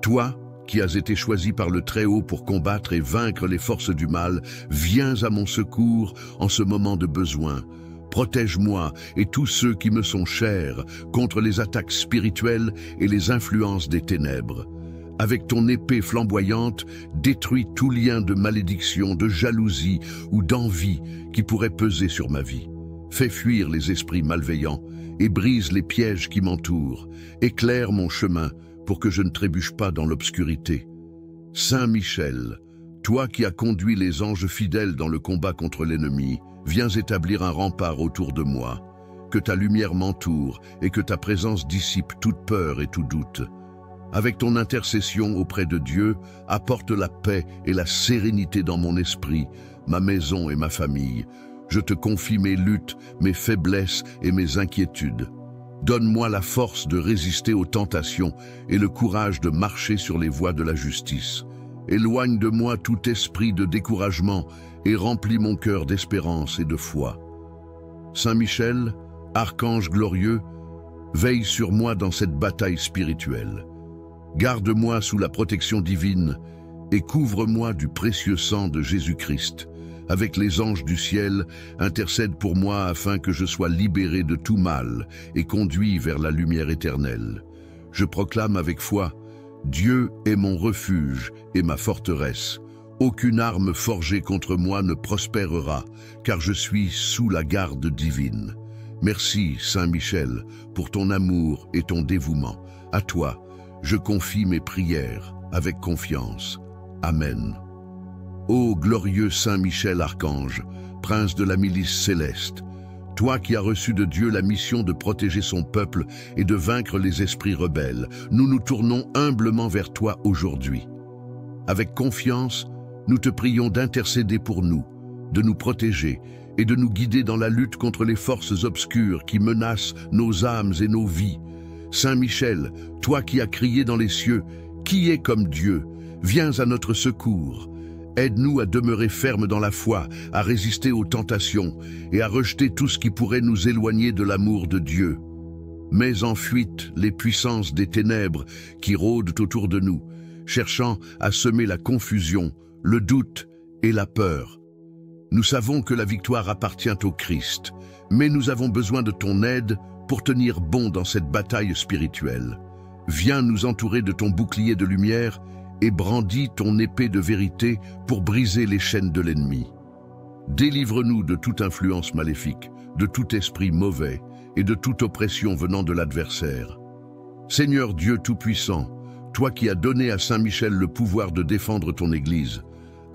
Toi, qui as été choisi par le Très-Haut pour combattre et vaincre les forces du mal, viens à mon secours en ce moment de besoin. Protège-moi et tous ceux qui me sont chers contre les attaques spirituelles et les influences des ténèbres. Avec ton épée flamboyante, détruis tout lien de malédiction, de jalousie ou d'envie qui pourrait peser sur ma vie. Fais fuir les esprits malveillants et brise les pièges qui m'entourent. Éclaire mon chemin pour que je ne trébuche pas dans l'obscurité. Saint Michel, toi qui as conduit les anges fidèles dans le combat contre l'ennemi, viens établir un rempart autour de moi. Que ta lumière m'entoure et que ta présence dissipe toute peur et tout doute. Avec ton intercession auprès de Dieu, apporte la paix et la sérénité dans mon esprit, ma maison et ma famille. Je te confie mes luttes, mes faiblesses et mes inquiétudes. Donne-moi la force de résister aux tentations et le courage de marcher sur les voies de la justice. Éloigne de moi tout esprit de découragement et remplis mon cœur d'espérance et de foi. Saint Michel, archange glorieux, veille sur moi dans cette bataille spirituelle. Garde-moi sous la protection divine et couvre-moi du précieux sang de Jésus-Christ. Avec les anges du ciel, intercède pour moi afin que je sois libéré de tout mal et conduit vers la lumière éternelle. Je proclame avec foi, Dieu est mon refuge et ma forteresse. Aucune arme forgée contre moi ne prospérera, car je suis sous la garde divine. Merci, Saint Michel, pour ton amour et ton dévouement. À toi, je confie mes prières avec confiance. Amen. Ô glorieux Saint Michel Archange, prince de la milice céleste, toi qui as reçu de Dieu la mission de protéger son peuple et de vaincre les esprits rebelles, nous nous tournons humblement vers toi aujourd'hui. Avec confiance, nous te prions d'intercéder pour nous, de nous protéger et de nous guider dans la lutte contre les forces obscures qui menacent nos âmes et nos vies. Saint Michel, toi qui as crié dans les cieux, « Qui est comme Dieu ?» Viens à notre secours. Aide-nous à demeurer fermes dans la foi, à résister aux tentations et à rejeter tout ce qui pourrait nous éloigner de l'amour de Dieu. Mets en fuite les puissances des ténèbres qui rôdent autour de nous, cherchant à semer la confusion, le doute et la peur. Nous savons que la victoire appartient au Christ, mais nous avons besoin de ton aide pour tenir bon dans cette bataille spirituelle. Viens nous entourer de ton bouclier de lumière et brandis ton épée de vérité pour briser les chaînes de l'ennemi. Délivre-nous de toute influence maléfique, de tout esprit mauvais et de toute oppression venant de l'adversaire. Seigneur Dieu Tout-Puissant, toi qui as donné à Saint Michel le pouvoir de défendre ton Église,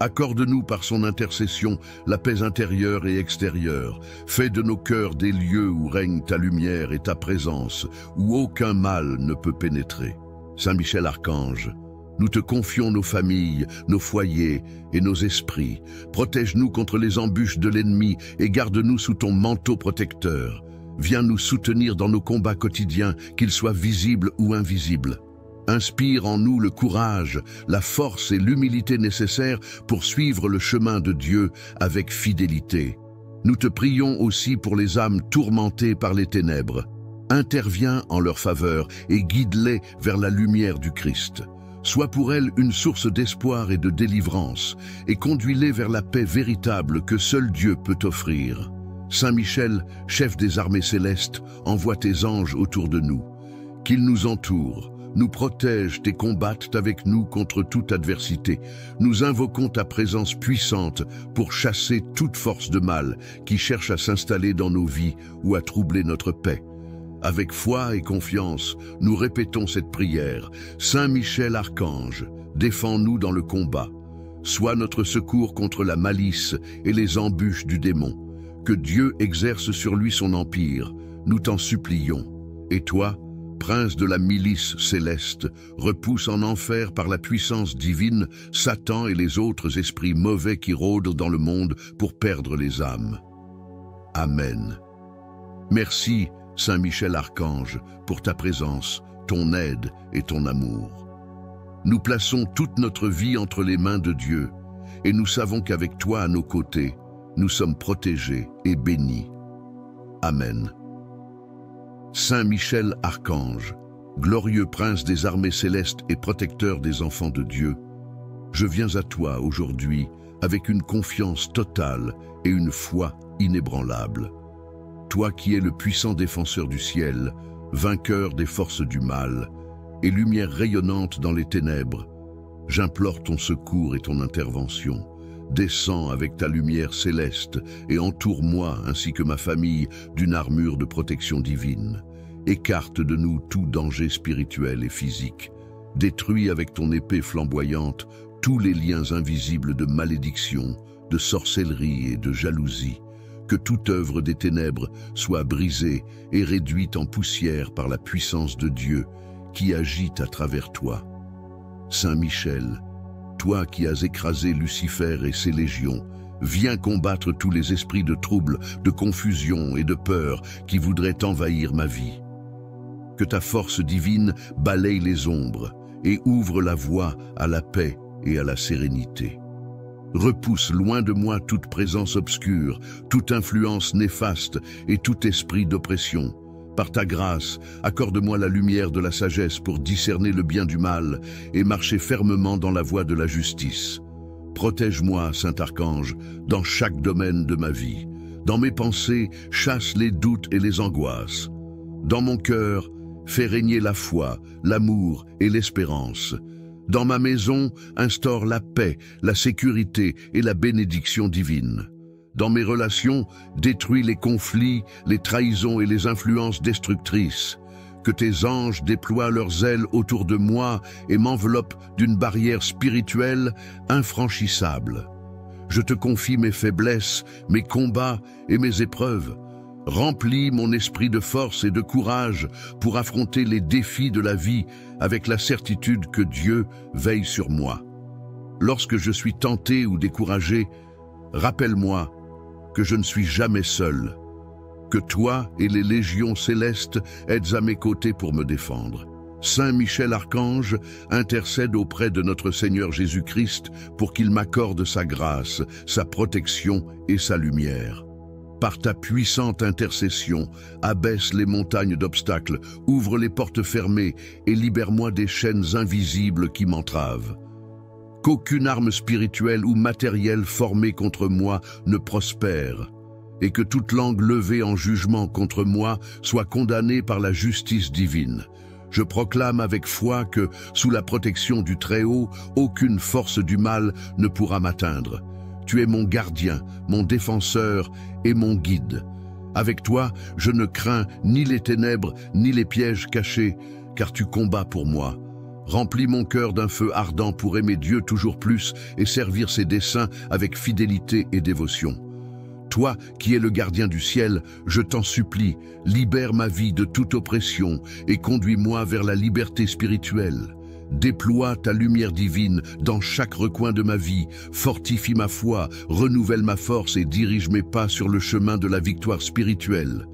accorde-nous par son intercession la paix intérieure et extérieure. Fais de nos cœurs des lieux où règne ta lumière et ta présence, où aucun mal ne peut pénétrer. Saint Michel Archange, nous te confions nos familles, nos foyers et nos esprits. Protège-nous contre les embûches de l'ennemi et garde-nous sous ton manteau protecteur. Viens nous soutenir dans nos combats quotidiens, qu'ils soient visibles ou invisibles. Inspire en nous le courage, la force et l'humilité nécessaires pour suivre le chemin de Dieu avec fidélité. Nous te prions aussi pour les âmes tourmentées par les ténèbres. Interviens en leur faveur et guide-les vers la lumière du Christ. Sois pour elles une source d'espoir et de délivrance, et conduis-les vers la paix véritable que seul Dieu peut offrir. Saint Michel, chef des armées célestes, envoie tes anges autour de nous. Qu'ils nous entourent, nous protègent et combattent avec nous contre toute adversité. Nous invoquons ta présence puissante pour chasser toute force de mal qui cherche à s'installer dans nos vies ou à troubler notre paix. Avec foi et confiance, nous répétons cette prière. Saint Michel Archange, défends-nous dans le combat. Sois notre secours contre la malice et les embûches du démon. Que Dieu exerce sur lui son empire, nous t'en supplions. Et toi, prince de la milice céleste, repousse en enfer par la puissance divine Satan et les autres esprits mauvais qui rôdent dans le monde pour perdre les âmes. Amen. Merci, Saint Michel Archange, pour ta présence, ton aide et ton amour. Nous plaçons toute notre vie entre les mains de Dieu, et nous savons qu'avec toi à nos côtés, nous sommes protégés et bénis. Amen. Saint Michel Archange, glorieux prince des armées célestes et protecteur des enfants de Dieu, je viens à toi aujourd'hui avec une confiance totale et une foi inébranlable. Toi qui es le puissant défenseur du ciel, vainqueur des forces du mal et lumière rayonnante dans les ténèbres, j'implore ton secours et ton intervention. Descends avec ta lumière céleste et entoure-moi ainsi que ma famille d'une armure de protection divine. Écarte de nous tout danger spirituel et physique. Détruis avec ton épée flamboyante tous les liens invisibles de malédiction, de sorcellerie et de jalousie. Que toute œuvre des ténèbres soit brisée et réduite en poussière par la puissance de Dieu qui agit à travers toi. Saint Michel, toi qui as écrasé Lucifer et ses légions, viens combattre tous les esprits de trouble, de confusion et de peur qui voudraient envahir ma vie. Que ta force divine balaye les ombres et ouvre la voie à la paix et à la sérénité. Repousse loin de moi toute présence obscure, toute influence néfaste et tout esprit d'oppression. Par ta grâce, accorde-moi la lumière de la sagesse pour discerner le bien du mal et marcher fermement dans la voie de la justice. Protège-moi, Saint-Archange, dans chaque domaine de ma vie. Dans mes pensées, chasse les doutes et les angoisses. Dans mon cœur, fais régner la foi, l'amour et l'espérance. Dans ma maison, instaure la paix, la sécurité et la bénédiction divine. Dans mes relations, détruis les conflits, les trahisons et les influences destructrices. Que tes anges déploient leurs ailes autour de moi et m'enveloppent d'une barrière spirituelle infranchissable. Je te confie mes faiblesses, mes combats et mes épreuves. Remplis mon esprit de force et de courage pour affronter les défis de la vie avec la certitude que Dieu veille sur moi. Lorsque je suis tenté ou découragé, rappelle-moi que je ne suis jamais seul, que toi et les légions célestes êtes à mes côtés pour me défendre. Saint Michel Archange, intercède auprès de notre Seigneur Jésus-Christ pour qu'il m'accorde sa grâce, sa protection et sa lumière. Par ta puissante intercession, abaisse les montagnes d'obstacles, ouvre les portes fermées et libère-moi des chaînes invisibles qui m'entravent. Qu'aucune arme spirituelle ou matérielle formée contre moi ne prospère, et que toute langue levée en jugement contre moi soit condamnée par la justice divine. Je proclame avec foi que, sous la protection du Très-Haut, aucune force du mal ne pourra m'atteindre. Tu es mon gardien, mon défenseur et mon guide. Avec toi, je ne crains ni les ténèbres, ni les pièges cachés, car tu combats pour moi. Remplis mon cœur d'un feu ardent pour aimer Dieu toujours plus et servir ses desseins avec fidélité et dévotion. Toi, qui es le gardien du ciel, je t'en supplie, libère ma vie de toute oppression et conduis-moi vers la liberté spirituelle. Déploie ta lumière divine dans chaque recoin de ma vie, fortifie ma foi, renouvelle ma force et dirige mes pas sur le chemin de la victoire spirituelle.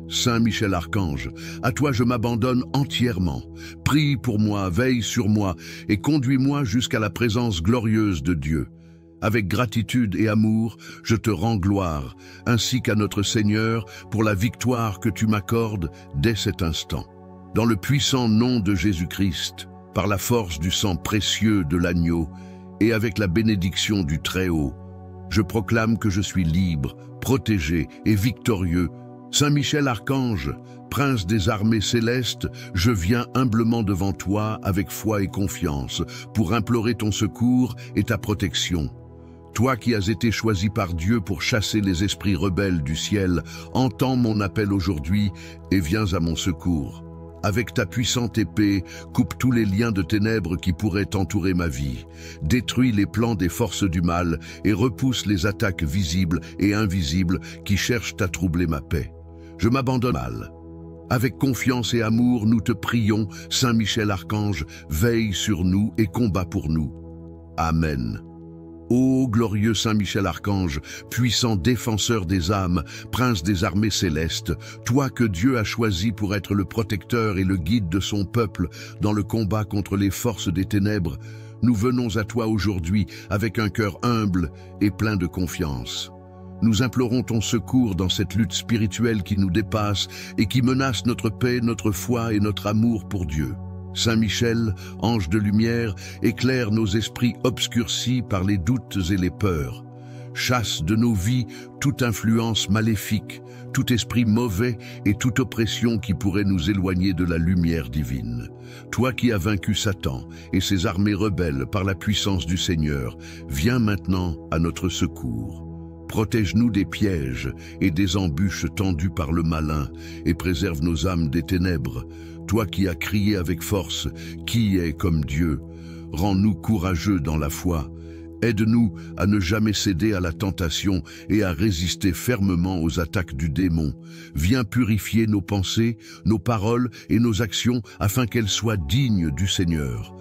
Saint Michel Archange, à toi je m'abandonne entièrement. Prie pour moi, veille sur moi et conduis-moi jusqu'à la présence glorieuse de Dieu. Avec gratitude et amour, je te rends gloire, ainsi qu'à notre Seigneur, pour la victoire que tu m'accordes dès cet instant. Dans le puissant nom de Jésus-Christ, par la force du sang précieux de l'agneau et avec la bénédiction du Très-Haut, je proclame que je suis libre, protégé et victorieux. Saint Michel Archange, prince des armées célestes, je viens humblement devant toi avec foi et confiance pour implorer ton secours et ta protection. Toi qui as été choisi par Dieu pour chasser les esprits rebelles du ciel, entends mon appel aujourd'hui et viens à mon secours. Avec ta puissante épée, coupe tous les liens de ténèbres qui pourraient entourer ma vie. Détruis les plans des forces du mal et repousse les attaques visibles et invisibles qui cherchent à troubler ma paix. Je m'abandonne mal. Avec confiance et amour, nous te prions, Saint Michel Archange, veille sur nous et combat pour nous. Amen. Ô glorieux Saint Michel Archange, puissant défenseur des âmes, prince des armées célestes, toi que Dieu a choisi pour être le protecteur et le guide de son peuple dans le combat contre les forces des ténèbres, nous venons à toi aujourd'hui avec un cœur humble et plein de confiance. Nous implorons ton secours dans cette lutte spirituelle qui nous dépasse et qui menace notre paix, notre foi et notre amour pour Dieu. Saint Michel, ange de lumière, éclaire nos esprits obscurcis par les doutes et les peurs. Chasse de nos vies toute influence maléfique, tout esprit mauvais et toute oppression qui pourrait nous éloigner de la lumière divine. Toi qui as vaincu Satan et ses armées rebelles par la puissance du Seigneur, viens maintenant à notre secours. Protège-nous des pièges et des embûches tendues par le malin et préserve nos âmes des ténèbres. Toi qui as crié avec force, qui est comme Dieu? Rends-nous courageux dans la foi. Aide-nous à ne jamais céder à la tentation et à résister fermement aux attaques du démon. Viens purifier nos pensées, nos paroles et nos actions afin qu'elles soient dignes du Seigneur.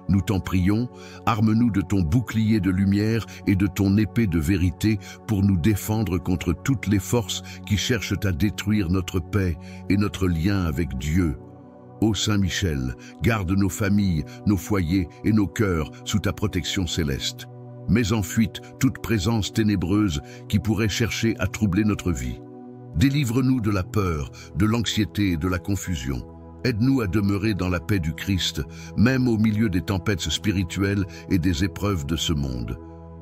Nous t'en prions, arme-nous de ton bouclier de lumière et de ton épée de vérité pour nous défendre contre toutes les forces qui cherchent à détruire notre paix et notre lien avec Dieu. Ô Saint Michel, garde nos familles, nos foyers et nos cœurs sous ta protection céleste. Mets en fuite toute présence ténébreuse qui pourrait chercher à troubler notre vie. Délivre-nous de la peur, de l'anxiété et de la confusion. Aide-nous à demeurer dans la paix du Christ, même au milieu des tempêtes spirituelles et des épreuves de ce monde.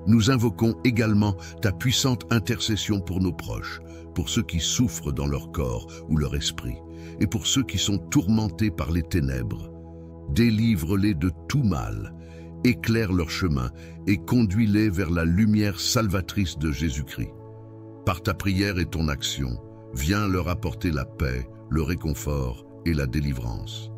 Nous invoquons également ta puissante intercession pour nos proches, pour ceux qui souffrent dans leur corps ou leur esprit, et pour ceux qui sont tourmentés par les ténèbres. Délivre-les de tout mal, éclaire leur chemin et conduis-les vers la lumière salvatrice de Jésus-Christ. Par ta prière et ton action, viens leur apporter la paix, le réconfort et la délivrance.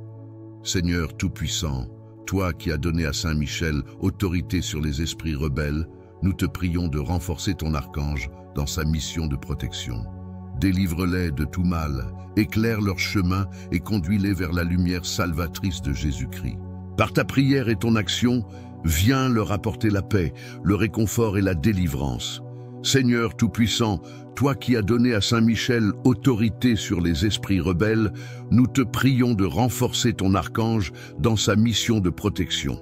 Seigneur Tout-Puissant, toi qui as donné à Saint Michel autorité sur les esprits rebelles, nous te prions de renforcer ton archange dans sa mission de protection. Délivre-les de tout mal, éclaire leur chemin et conduis-les vers la lumière salvatrice de Jésus-Christ. Par ta prière et ton action, viens leur apporter la paix, le réconfort et la délivrance. Seigneur Tout-Puissant, toi qui as donné à Saint Michel autorité sur les esprits rebelles, nous te prions de renforcer ton archange dans sa mission de protection.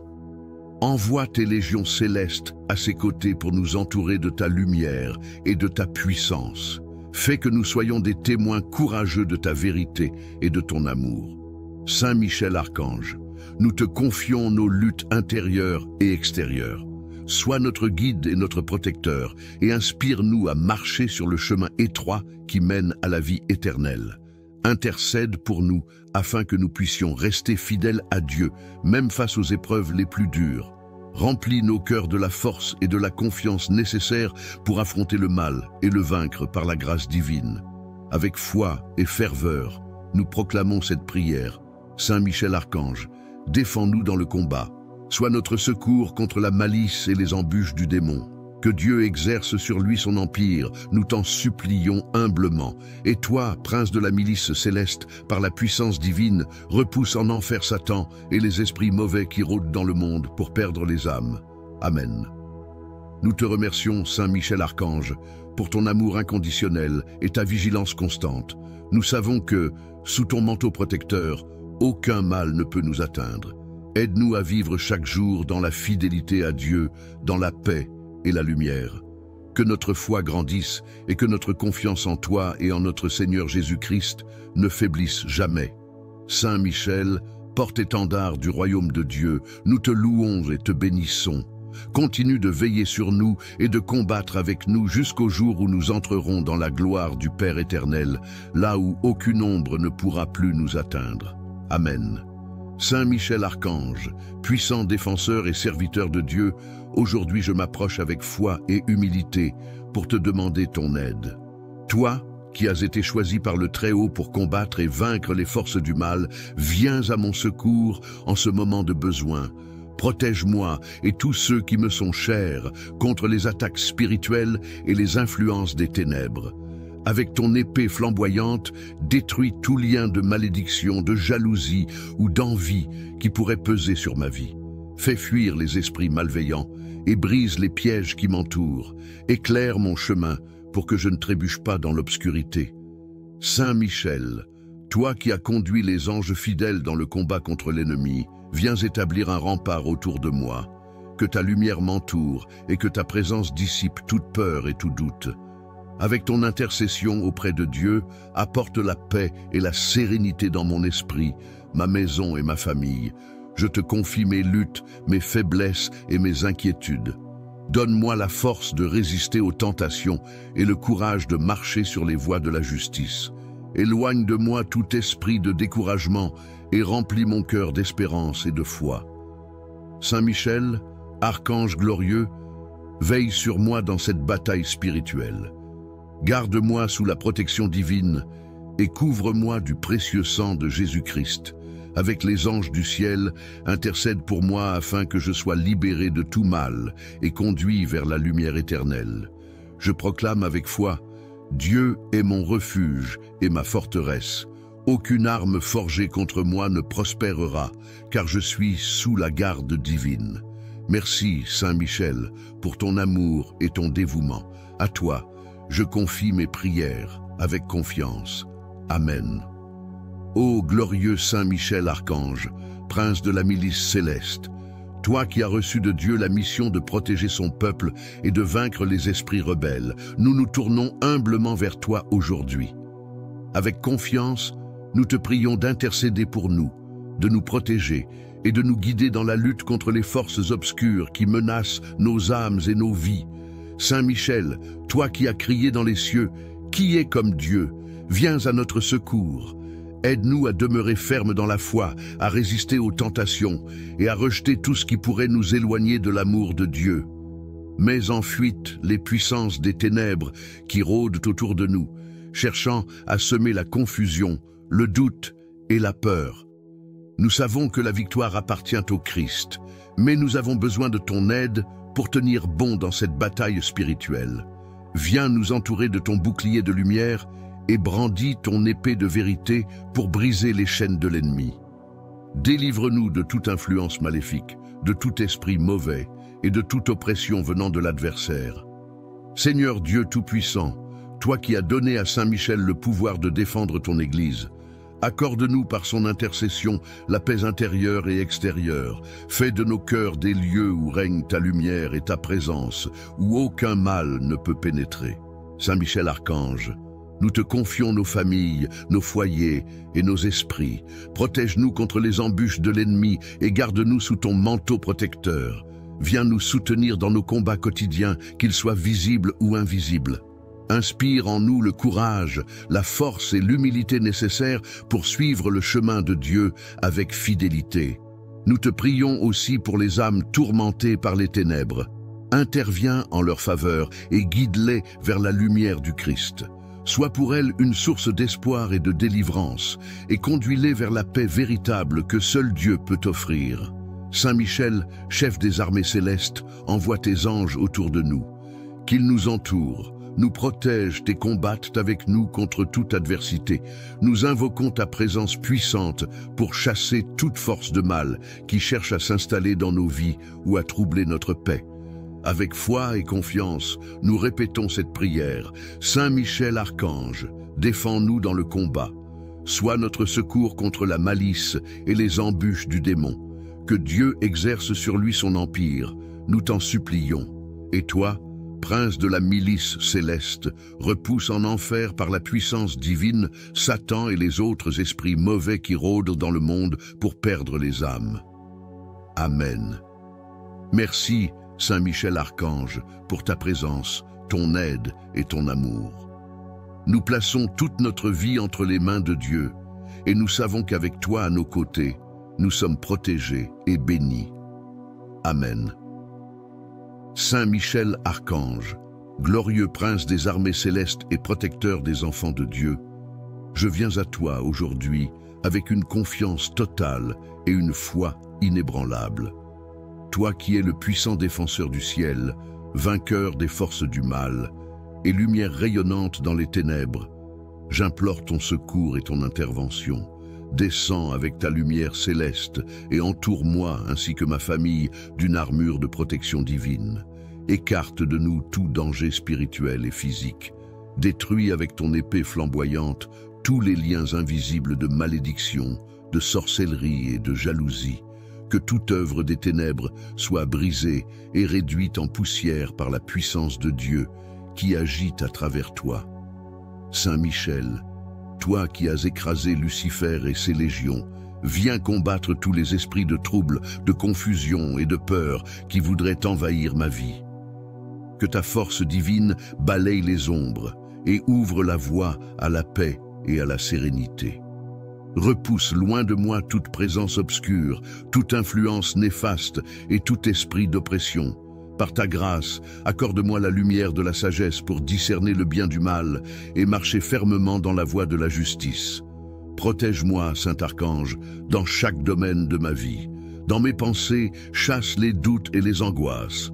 Envoie tes légions célestes à ses côtés pour nous entourer de ta lumière et de ta puissance. Fais que nous soyons des témoins courageux de ta vérité et de ton amour. Saint Michel Archange, nous te confions nos luttes intérieures et extérieures. Sois notre guide et notre protecteur, et inspire-nous à marcher sur le chemin étroit qui mène à la vie éternelle. Intercède pour nous, afin que nous puissions rester fidèles à Dieu, même face aux épreuves les plus dures. Remplis nos cœurs de la force et de la confiance nécessaires pour affronter le mal et le vaincre par la grâce divine. Avec foi et ferveur, nous proclamons cette prière. Saint Michel Archange, défends-nous dans le combat. Sois notre secours contre la malice et les embûches du démon. Que Dieu exerce sur lui son empire, nous t'en supplions humblement. Et toi, prince de la milice céleste, par la puissance divine, repousse en enfer Satan et les esprits mauvais qui rôdent dans le monde pour perdre les âmes. Amen. Nous te remercions, Saint Michel Archange, pour ton amour inconditionnel et ta vigilance constante. Nous savons que, sous ton manteau protecteur, aucun mal ne peut nous atteindre. Aide-nous à vivre chaque jour dans la fidélité à Dieu, dans la paix et la lumière. Que notre foi grandisse et que notre confiance en toi et en notre Seigneur Jésus-Christ ne faiblisse jamais. Saint Michel, porte-étendard du royaume de Dieu, nous te louons et te bénissons. Continue de veiller sur nous et de combattre avec nous jusqu'au jour où nous entrerons dans la gloire du Père éternel, là où aucune ombre ne pourra plus nous atteindre. Amen. Saint Michel Archange, puissant défenseur et serviteur de Dieu, aujourd'hui je m'approche avec foi et humilité pour te demander ton aide. Toi, qui as été choisi par le Très-Haut pour combattre et vaincre les forces du mal, viens à mon secours en ce moment de besoin. Protège-moi et tous ceux qui me sont chers contre les attaques spirituelles et les influences des ténèbres. Avec ton épée flamboyante, détruis tout lien de malédiction, de jalousie ou d'envie qui pourrait peser sur ma vie. Fais fuir les esprits malveillants et brise les pièges qui m'entourent. Éclaire mon chemin pour que je ne trébuche pas dans l'obscurité. Saint Michel, toi qui as conduit les anges fidèles dans le combat contre l'ennemi, viens établir un rempart autour de moi. Que ta lumière m'entoure et que ta présence dissipe toute peur et tout doute. Avec ton intercession auprès de Dieu, apporte la paix et la sérénité dans mon esprit, ma maison et ma famille. Je te confie mes luttes, mes faiblesses et mes inquiétudes. Donne-moi la force de résister aux tentations et le courage de marcher sur les voies de la justice. Éloigne de moi tout esprit de découragement et remplis mon cœur d'espérance et de foi. Saint Michel, archange glorieux, veille sur moi dans cette bataille spirituelle. Garde-moi sous la protection divine et couvre-moi du précieux sang de Jésus-Christ. Avec les anges du ciel, intercède pour moi afin que je sois libéré de tout mal et conduit vers la lumière éternelle. Je proclame avec foi, Dieu est mon refuge et ma forteresse. Aucune arme forgée contre moi ne prospérera, car je suis sous la garde divine. Merci, Saint Michel, pour ton amour et ton dévouement. À toi, je confie mes prières avec confiance. Amen. Ô glorieux Saint Michel Archange, prince de la milice céleste, toi qui as reçu de Dieu la mission de protéger son peuple et de vaincre les esprits rebelles, nous nous tournons humblement vers toi aujourd'hui. Avec confiance, nous te prions d'intercéder pour nous, de nous protéger et de nous guider dans la lutte contre les forces obscures qui menacent nos âmes et nos vies. Saint Michel, toi qui as crié dans les cieux, « Qui est comme Dieu ?» Viens à notre secours. Aide-nous à demeurer fermes dans la foi, à résister aux tentations et à rejeter tout ce qui pourrait nous éloigner de l'amour de Dieu. Mets en fuite les puissances des ténèbres qui rôdent autour de nous, cherchant à semer la confusion, le doute et la peur. Nous savons que la victoire appartient au Christ, mais nous avons besoin de ton aide pour tenir bon dans cette bataille spirituelle. Viens nous entourer de ton bouclier de lumière et brandis ton épée de vérité pour briser les chaînes de l'ennemi. Délivre-nous de toute influence maléfique, de tout esprit mauvais et de toute oppression venant de l'adversaire. Seigneur Dieu Tout-Puissant, toi qui as donné à Saint Michel le pouvoir de défendre ton Église, accorde-nous par son intercession la paix intérieure et extérieure. Fais de nos cœurs des lieux où règne ta lumière et ta présence, où aucun mal ne peut pénétrer. Saint Michel Archange, nous te confions nos familles, nos foyers et nos esprits. Protège-nous contre les embûches de l'ennemi et garde-nous sous ton manteau protecteur. Viens nous soutenir dans nos combats quotidiens, qu'ils soient visibles ou invisibles. Inspire en nous le courage, la force et l'humilité nécessaires pour suivre le chemin de Dieu avec fidélité. Nous te prions aussi pour les âmes tourmentées par les ténèbres. Interviens en leur faveur et guide-les vers la lumière du Christ. Sois pour elles une source d'espoir et de délivrance, et conduis-les vers la paix véritable que seul Dieu peut offrir. Saint Michel, chef des armées célestes, envoie tes anges autour de nous. Qu'ils nous entourent, nous protègent et combattent avec nous contre toute adversité. Nous invoquons ta présence puissante pour chasser toute force de mal qui cherche à s'installer dans nos vies ou à troubler notre paix. Avec foi et confiance, nous répétons cette prière. Saint Michel Archange, défends-nous dans le combat. Sois notre secours contre la malice et les embûches du démon. Que Dieu exerce sur lui son empire, nous t'en supplions. Et toi, prince de la milice céleste, repousse en enfer par la puissance divine Satan et les autres esprits mauvais qui rôdent dans le monde pour perdre les âmes. Amen. Merci, Saint Michel Archange, pour ta présence, ton aide et ton amour. Nous plaçons toute notre vie entre les mains de Dieu, et nous savons qu'avec toi à nos côtés, nous sommes protégés et bénis. Amen. Saint Michel Archange, glorieux prince des armées célestes et protecteur des enfants de Dieu, je viens à toi aujourd'hui avec une confiance totale et une foi inébranlable. Toi qui es le puissant défenseur du ciel, vainqueur des forces du mal, et lumière rayonnante dans les ténèbres, j'implore ton secours et ton intervention. Descends avec ta lumière céleste et entoure-moi ainsi que ma famille d'une armure de protection divine. Écarte de nous tout danger spirituel et physique. Détruis avec ton épée flamboyante tous les liens invisibles de malédiction, de sorcellerie et de jalousie. Que toute œuvre des ténèbres soit brisée et réduite en poussière par la puissance de Dieu, qui agit à travers toi. Saint Michel, toi qui as écrasé Lucifer et ses légions, viens combattre tous les esprits de trouble, de confusion et de peur qui voudraient envahir ma vie. Que ta force divine balaye les ombres et ouvre la voie à la paix et à la sérénité. Repousse loin de moi toute présence obscure, toute influence néfaste et tout esprit d'oppression. Par ta grâce, accorde-moi la lumière de la sagesse pour discerner le bien du mal et marcher fermement dans la voie de la justice. Protège-moi, Saint-Archange, dans chaque domaine de ma vie. Dans mes pensées, chasse les doutes et les angoisses.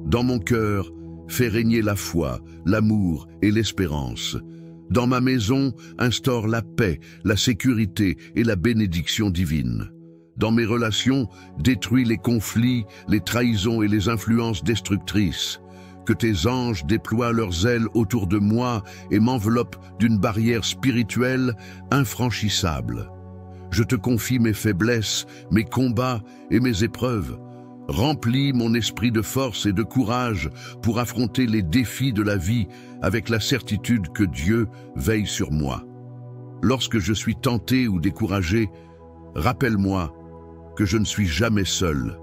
Dans mon cœur, fais régner la foi, l'amour et l'espérance. Dans ma maison, instaure la paix, la sécurité et la bénédiction divine. Dans mes relations, détruis les conflits, les trahisons et les influences destructrices. Que tes anges déploient leurs ailes autour de moi et m'enveloppent d'une barrière spirituelle infranchissable. Je te confie mes faiblesses, mes combats et mes épreuves. Remplis mon esprit de force et de courage pour affronter les défis de la vie avec la certitude que Dieu veille sur moi. Lorsque je suis tenté ou découragé, rappelle-moi que je ne suis jamais seul,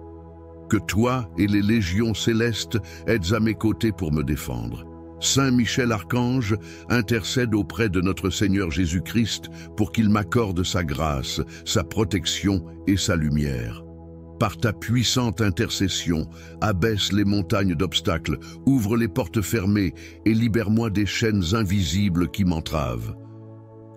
que toi et les légions célestes êtes à mes côtés pour me défendre. Saint Michel Archange, intercède auprès de notre Seigneur Jésus-Christ pour qu'il m'accorde sa grâce, sa protection et sa lumière. Par ta puissante intercession, abaisse les montagnes d'obstacles, ouvre les portes fermées et libère-moi des chaînes invisibles qui m'entravent.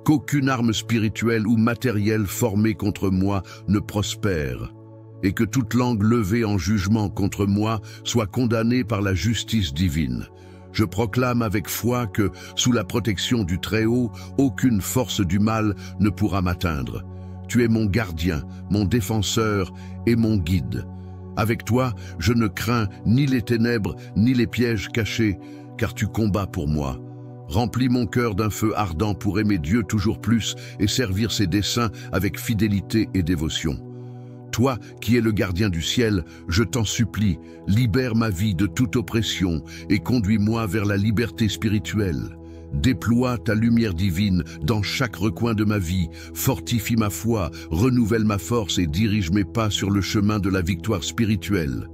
Qu'aucune arme spirituelle ou matérielle formée contre moi ne prospère, et que toute langue levée en jugement contre moi soit condamnée par la justice divine. Je proclame avec foi que, sous la protection du Très-Haut, aucune force du mal ne pourra m'atteindre. Tu es mon gardien, mon défenseur et mon guide. Avec toi, je ne crains ni les ténèbres, ni les pièges cachés, car tu combats pour moi. Remplis mon cœur d'un feu ardent pour aimer Dieu toujours plus et servir ses desseins avec fidélité et dévotion. Toi, qui es le gardien du ciel, je t'en supplie, libère ma vie de toute oppression et conduis-moi vers la liberté spirituelle. Déploie ta lumière divine dans chaque recoin de ma vie, fortifie ma foi, renouvelle ma force et dirige mes pas sur le chemin de la victoire spirituelle.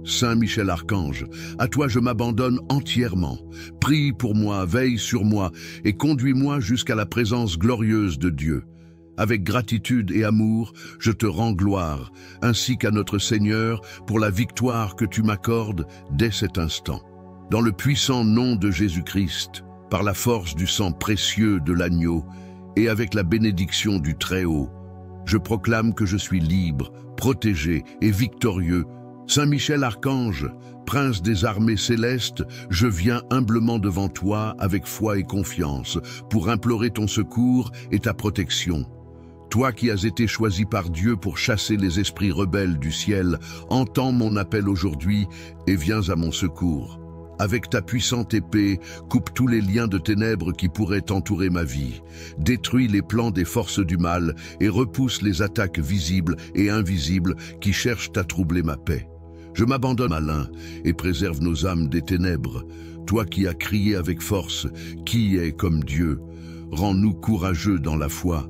Saint Michel Archange, à toi je m'abandonne entièrement. Prie pour moi, veille sur moi et conduis-moi jusqu'à la présence glorieuse de Dieu. Avec gratitude et amour, je te rends gloire, ainsi qu'à notre Seigneur, pour la victoire que tu m'accordes dès cet instant. Dans le puissant nom de Jésus-Christ, par la force du sang précieux de l'agneau et avec la bénédiction du Très-Haut, je proclame que je suis libre, protégé et victorieux. Saint Michel Archange, prince des armées célestes, je viens humblement devant toi avec foi et confiance pour implorer ton secours et ta protection. Toi qui as été choisi par Dieu pour chasser les esprits rebelles du ciel, entends mon appel aujourd'hui et viens à mon secours. Avec ta puissante épée, coupe tous les liens de ténèbres qui pourraient entourer ma vie. Détruis les plans des forces du mal et repousse les attaques visibles et invisibles qui cherchent à troubler ma paix. Je m'abandonne à l'un et préserve nos âmes des ténèbres. Toi qui as crié avec force, qui est comme Dieu? Rends-nous courageux dans la foi.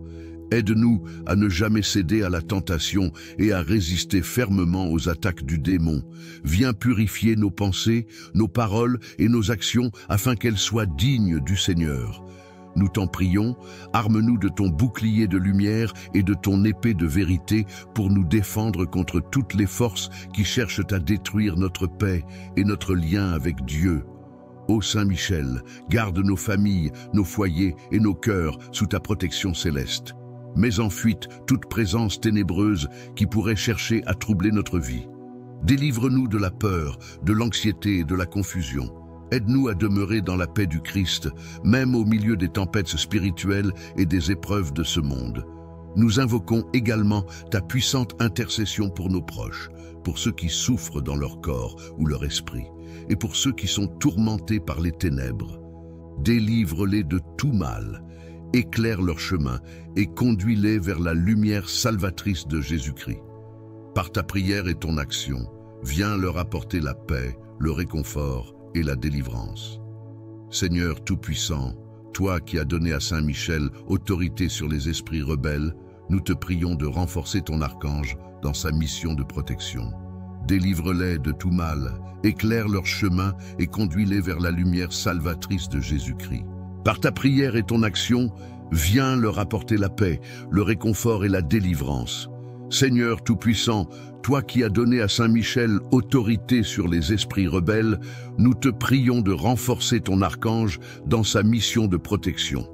Aide-nous à ne jamais céder à la tentation et à résister fermement aux attaques du démon. Viens purifier nos pensées, nos paroles et nos actions afin qu'elles soient dignes du Seigneur. Nous t'en prions, arme-nous de ton bouclier de lumière et de ton épée de vérité pour nous défendre contre toutes les forces qui cherchent à détruire notre paix et notre lien avec Dieu. Ô Saint Michel, garde nos familles, nos foyers et nos cœurs sous ta protection céleste. Mets en fuite toute présence ténébreuse qui pourrait chercher à troubler notre vie. Délivre-nous de la peur, de l'anxiété et de la confusion. Aide-nous à demeurer dans la paix du Christ, même au milieu des tempêtes spirituelles et des épreuves de ce monde. Nous invoquons également ta puissante intercession pour nos proches, pour ceux qui souffrent dans leur corps ou leur esprit, et pour ceux qui sont tourmentés par les ténèbres. Délivre-les de tout mal, éclaire leur chemin et conduis-les vers la lumière salvatrice de Jésus-Christ. Par ta prière et ton action, viens leur apporter la paix, le réconfort et la délivrance. Seigneur Tout-Puissant, toi qui as donné à Saint Michel autorité sur les esprits rebelles, nous te prions de renforcer ton archange dans sa mission de protection. Délivre-les de tout mal, éclaire leur chemin et conduis-les vers la lumière salvatrice de Jésus-Christ. Par ta prière et ton action, viens leur apporter la paix, le réconfort et la délivrance. Seigneur Tout-Puissant, toi qui as donné à Saint Michel autorité sur les esprits rebelles, nous te prions de renforcer ton archange dans sa mission de protection.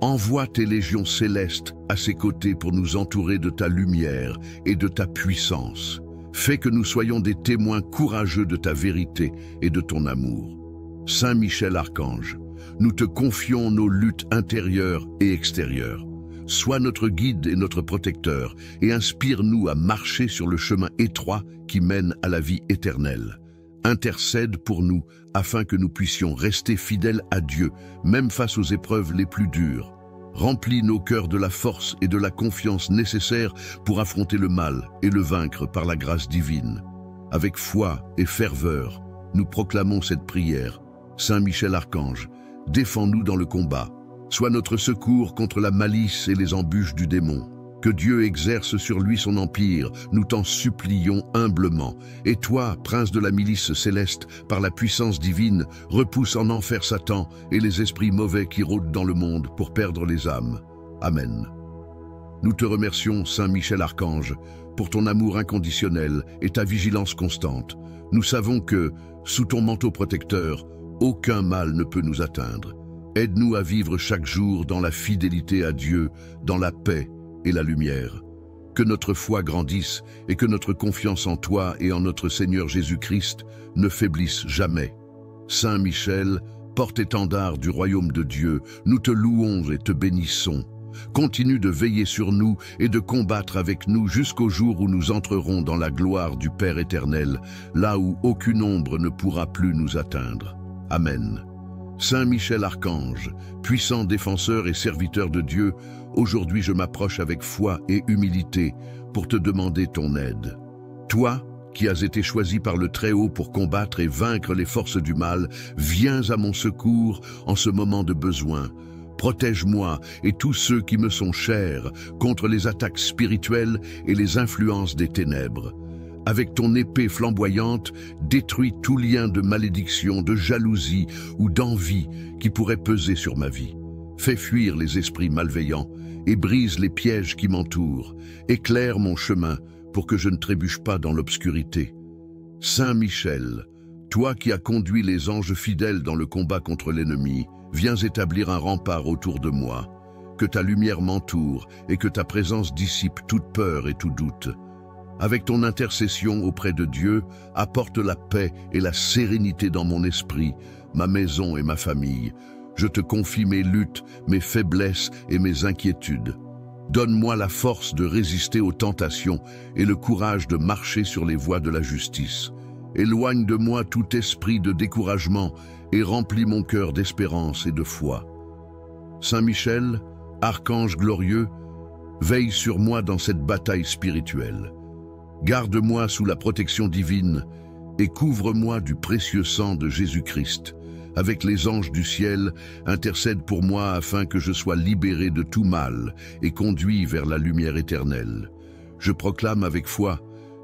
Envoie tes légions célestes à ses côtés pour nous entourer de ta lumière et de ta puissance. Fais que nous soyons des témoins courageux de ta vérité et de ton amour. Saint Michel Archange, nous te confions nos luttes intérieures et extérieures. Sois notre guide et notre protecteur et inspire-nous à marcher sur le chemin étroit qui mène à la vie éternelle. Intercède pour nous afin que nous puissions rester fidèles à Dieu, même face aux épreuves les plus dures. Remplis nos cœurs de la force et de la confiance nécessaires pour affronter le mal et le vaincre par la grâce divine. Avec foi et ferveur, nous proclamons cette prière. Saint Michel Archange, défends-nous dans le combat. Sois notre secours contre la malice et les embûches du démon. Que Dieu exerce sur lui son empire, nous t'en supplions humblement. Et toi, prince de la milice céleste, par la puissance divine, repousse en enfer Satan et les esprits mauvais qui rôdent dans le monde pour perdre les âmes. Amen. Nous te remercions, Saint Michel Archange, pour ton amour inconditionnel et ta vigilance constante. Nous savons que, sous ton manteau protecteur, aucun mal ne peut nous atteindre. Aide-nous à vivre chaque jour dans la fidélité à Dieu, dans la paix et la lumière. Que notre foi grandisse et que notre confiance en toi et en notre Seigneur Jésus-Christ ne faiblisse jamais. Saint Michel, porte-étendard du royaume de Dieu, nous te louons et te bénissons. Continue de veiller sur nous et de combattre avec nous jusqu'au jour où nous entrerons dans la gloire du Père éternel, là où aucune ombre ne pourra plus nous atteindre. Amen. Saint Michel Archange, puissant défenseur et serviteur de Dieu, aujourd'hui je m'approche avec foi et humilité pour te demander ton aide. Toi, qui as été choisi par le Très-Haut pour combattre et vaincre les forces du mal, viens à mon secours en ce moment de besoin. Protège-moi et tous ceux qui me sont chers contre les attaques spirituelles et les influences des ténèbres. Avec ton épée flamboyante, détruis tout lien de malédiction, de jalousie ou d'envie qui pourrait peser sur ma vie. Fais fuir les esprits malveillants et brise les pièges qui m'entourent. Éclaire mon chemin pour que je ne trébuche pas dans l'obscurité. Saint Michel, toi qui as conduit les anges fidèles dans le combat contre l'ennemi, viens établir un rempart autour de moi. Que ta lumière m'entoure et que ta présence dissipe toute peur et tout doute. Avec ton intercession auprès de Dieu, apporte la paix et la sérénité dans mon esprit, ma maison et ma famille. Je te confie mes luttes, mes faiblesses et mes inquiétudes. Donne-moi la force de résister aux tentations et le courage de marcher sur les voies de la justice. Éloigne de moi tout esprit de découragement et remplis mon cœur d'espérance et de foi. Saint Michel, archange glorieux, veille sur moi dans cette bataille spirituelle. Garde-moi sous la protection divine et couvre-moi du précieux sang de Jésus-Christ. Avec les anges du ciel, intercède pour moi afin que je sois libéré de tout mal et conduit vers la lumière éternelle. Je proclame avec foi,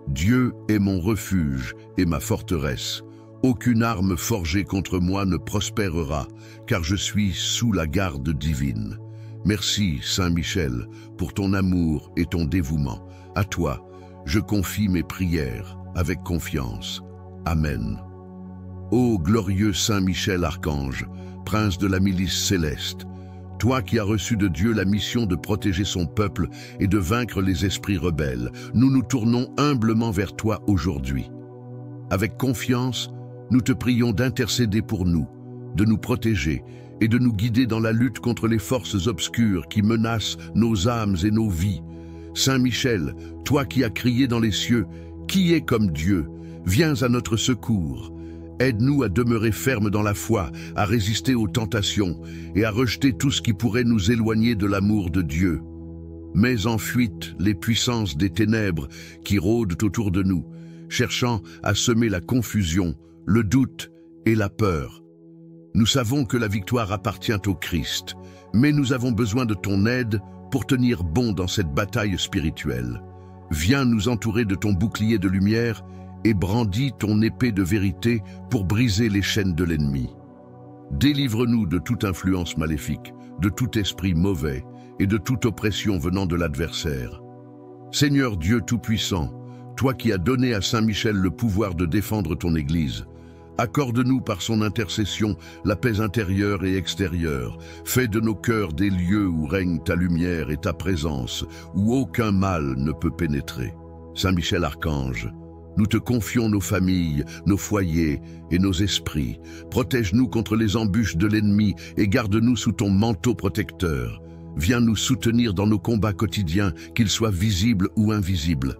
Dieu est mon refuge et ma forteresse. Aucune arme forgée contre moi ne prospérera, car je suis sous la garde divine. Merci, Saint Michel, pour ton amour et ton dévouement. À toi, je confie mes prières avec confiance. Amen. Ô glorieux Saint Michel Archange, prince de la milice céleste, toi qui as reçu de Dieu la mission de protéger son peuple et de vaincre les esprits rebelles, nous nous tournons humblement vers toi aujourd'hui. Avec confiance, nous te prions d'intercéder pour nous, de nous protéger et de nous guider dans la lutte contre les forces obscures qui menacent nos âmes et nos vies. Saint Michel, toi qui as crié dans les cieux, « Qui est comme Dieu ?» Viens à notre secours. Aide-nous à demeurer fermes dans la foi, à résister aux tentations et à rejeter tout ce qui pourrait nous éloigner de l'amour de Dieu. Mets en fuite les puissances des ténèbres qui rôdent autour de nous, cherchant à semer la confusion, le doute et la peur. Nous savons que la victoire appartient au Christ, mais nous avons besoin de ton aide pour tenir bon dans cette bataille spirituelle. Viens nous entourer de ton bouclier de lumière et brandis ton épée de vérité pour briser les chaînes de l'ennemi. Délivre-nous de toute influence maléfique, de tout esprit mauvais et de toute oppression venant de l'adversaire. Seigneur Dieu Tout-Puissant, toi qui as donné à Saint Michel le pouvoir de défendre ton Église, accorde-nous par son intercession la paix intérieure et extérieure. Fais de nos cœurs des lieux où règne ta lumière et ta présence, où aucun mal ne peut pénétrer. Saint Michel Archange, nous te confions nos familles, nos foyers et nos esprits. Protège-nous contre les embûches de l'ennemi et garde-nous sous ton manteau protecteur. Viens nous soutenir dans nos combats quotidiens, qu'ils soient visibles ou invisibles.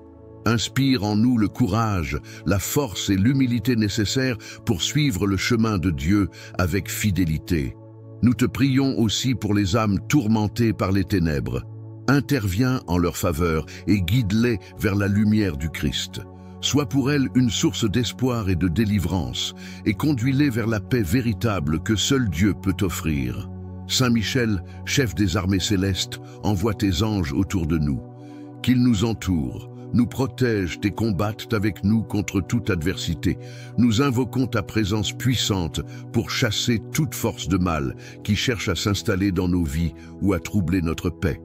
Inspire en nous le courage, la force et l'humilité nécessaires pour suivre le chemin de Dieu avec fidélité. Nous te prions aussi pour les âmes tourmentées par les ténèbres. Interviens en leur faveur et guide-les vers la lumière du Christ. Sois pour elles une source d'espoir et de délivrance, et conduis-les vers la paix véritable que seul Dieu peut offrir. Saint Michel, chef des armées célestes, envoie tes anges autour de nous. Qu'ils nous entourent, nous protègent et combattent avec nous contre toute adversité. Nous invoquons ta présence puissante pour chasser toute force de mal qui cherche à s'installer dans nos vies ou à troubler notre paix.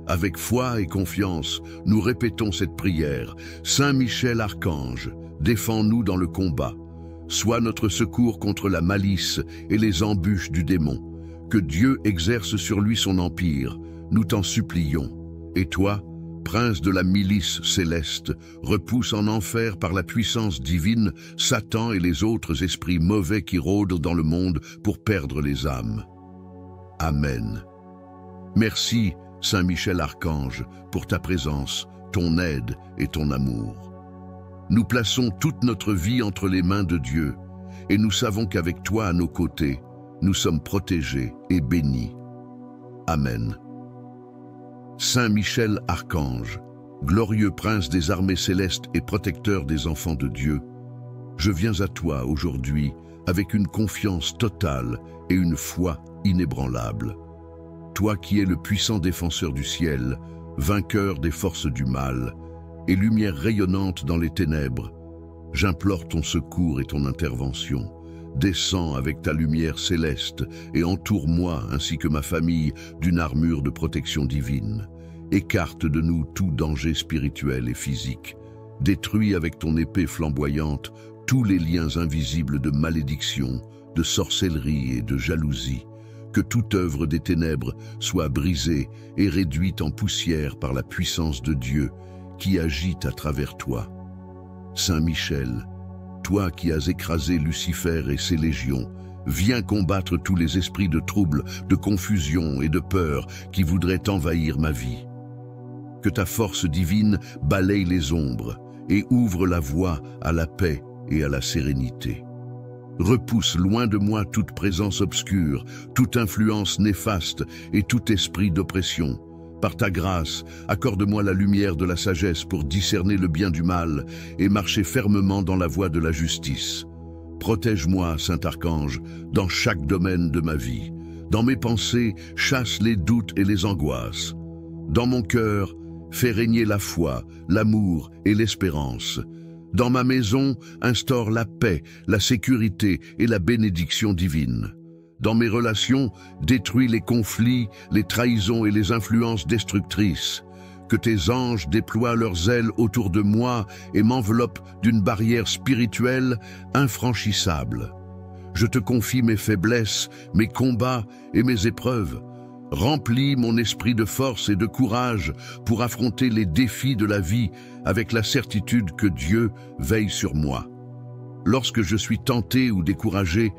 Avec foi et confiance, nous répétons cette prière. Saint Michel Archange, défends-nous dans le combat. Sois notre secours contre la malice et les embûches du démon. Que Dieu exerce sur lui son empire, nous t'en supplions. Et toi, prince de la milice céleste, repousse en enfer par la puissance divine Satan et les autres esprits mauvais qui rôdent dans le monde pour perdre les âmes. Amen. Merci, Saint Michel Archange, pour ta présence, ton aide et ton amour. Nous plaçons toute notre vie entre les mains de Dieu, et nous savons qu'avec toi à nos côtés, nous sommes protégés et bénis. Amen. Saint Michel Archange, glorieux prince des armées célestes et protecteur des enfants de Dieu, je viens à toi aujourd'hui avec une confiance totale et une foi inébranlable. Toi qui es le puissant défenseur du ciel, vainqueur des forces du mal et lumière rayonnante dans les ténèbres, j'implore ton secours et ton intervention. Descends avec ta lumière céleste et entoure-moi ainsi que ma famille d'une armure de protection divine. Écarte de nous tout danger spirituel et physique. Détruis avec ton épée flamboyante tous les liens invisibles de malédiction, de sorcellerie et de jalousie. Que toute œuvre des ténèbres soit brisée et réduite en poussière par la puissance de Dieu qui agit à travers toi. Saint Michel, toi qui as écrasé Lucifer et ses légions, viens combattre tous les esprits de trouble, de confusion et de peur qui voudraient envahir ma vie. Que ta force divine balaye les ombres et ouvre la voie à la paix et à la sérénité. Repousse loin de moi toute présence obscure, toute influence néfaste et tout esprit d'oppression. Par ta grâce, accorde-moi la lumière de la sagesse pour discerner le bien du mal et marcher fermement dans la voie de la justice. Protège-moi, Saint Archange, dans chaque domaine de ma vie. Dans mes pensées, chasse les doutes et les angoisses. Dans mon cœur, fais régner la foi, l'amour et l'espérance. Dans ma maison, instaure la paix, la sécurité et la bénédiction divine. Dans mes relations, détruis les conflits, les trahisons et les influences destructrices. Que tes anges déploient leurs ailes autour de moi et m'enveloppent d'une barrière spirituelle infranchissable. Je te confie mes faiblesses, mes combats et mes épreuves. Remplis mon esprit de force et de courage pour affronter les défis de la vie avec la certitude que Dieu veille sur moi. Lorsque je suis tenté ou découragé,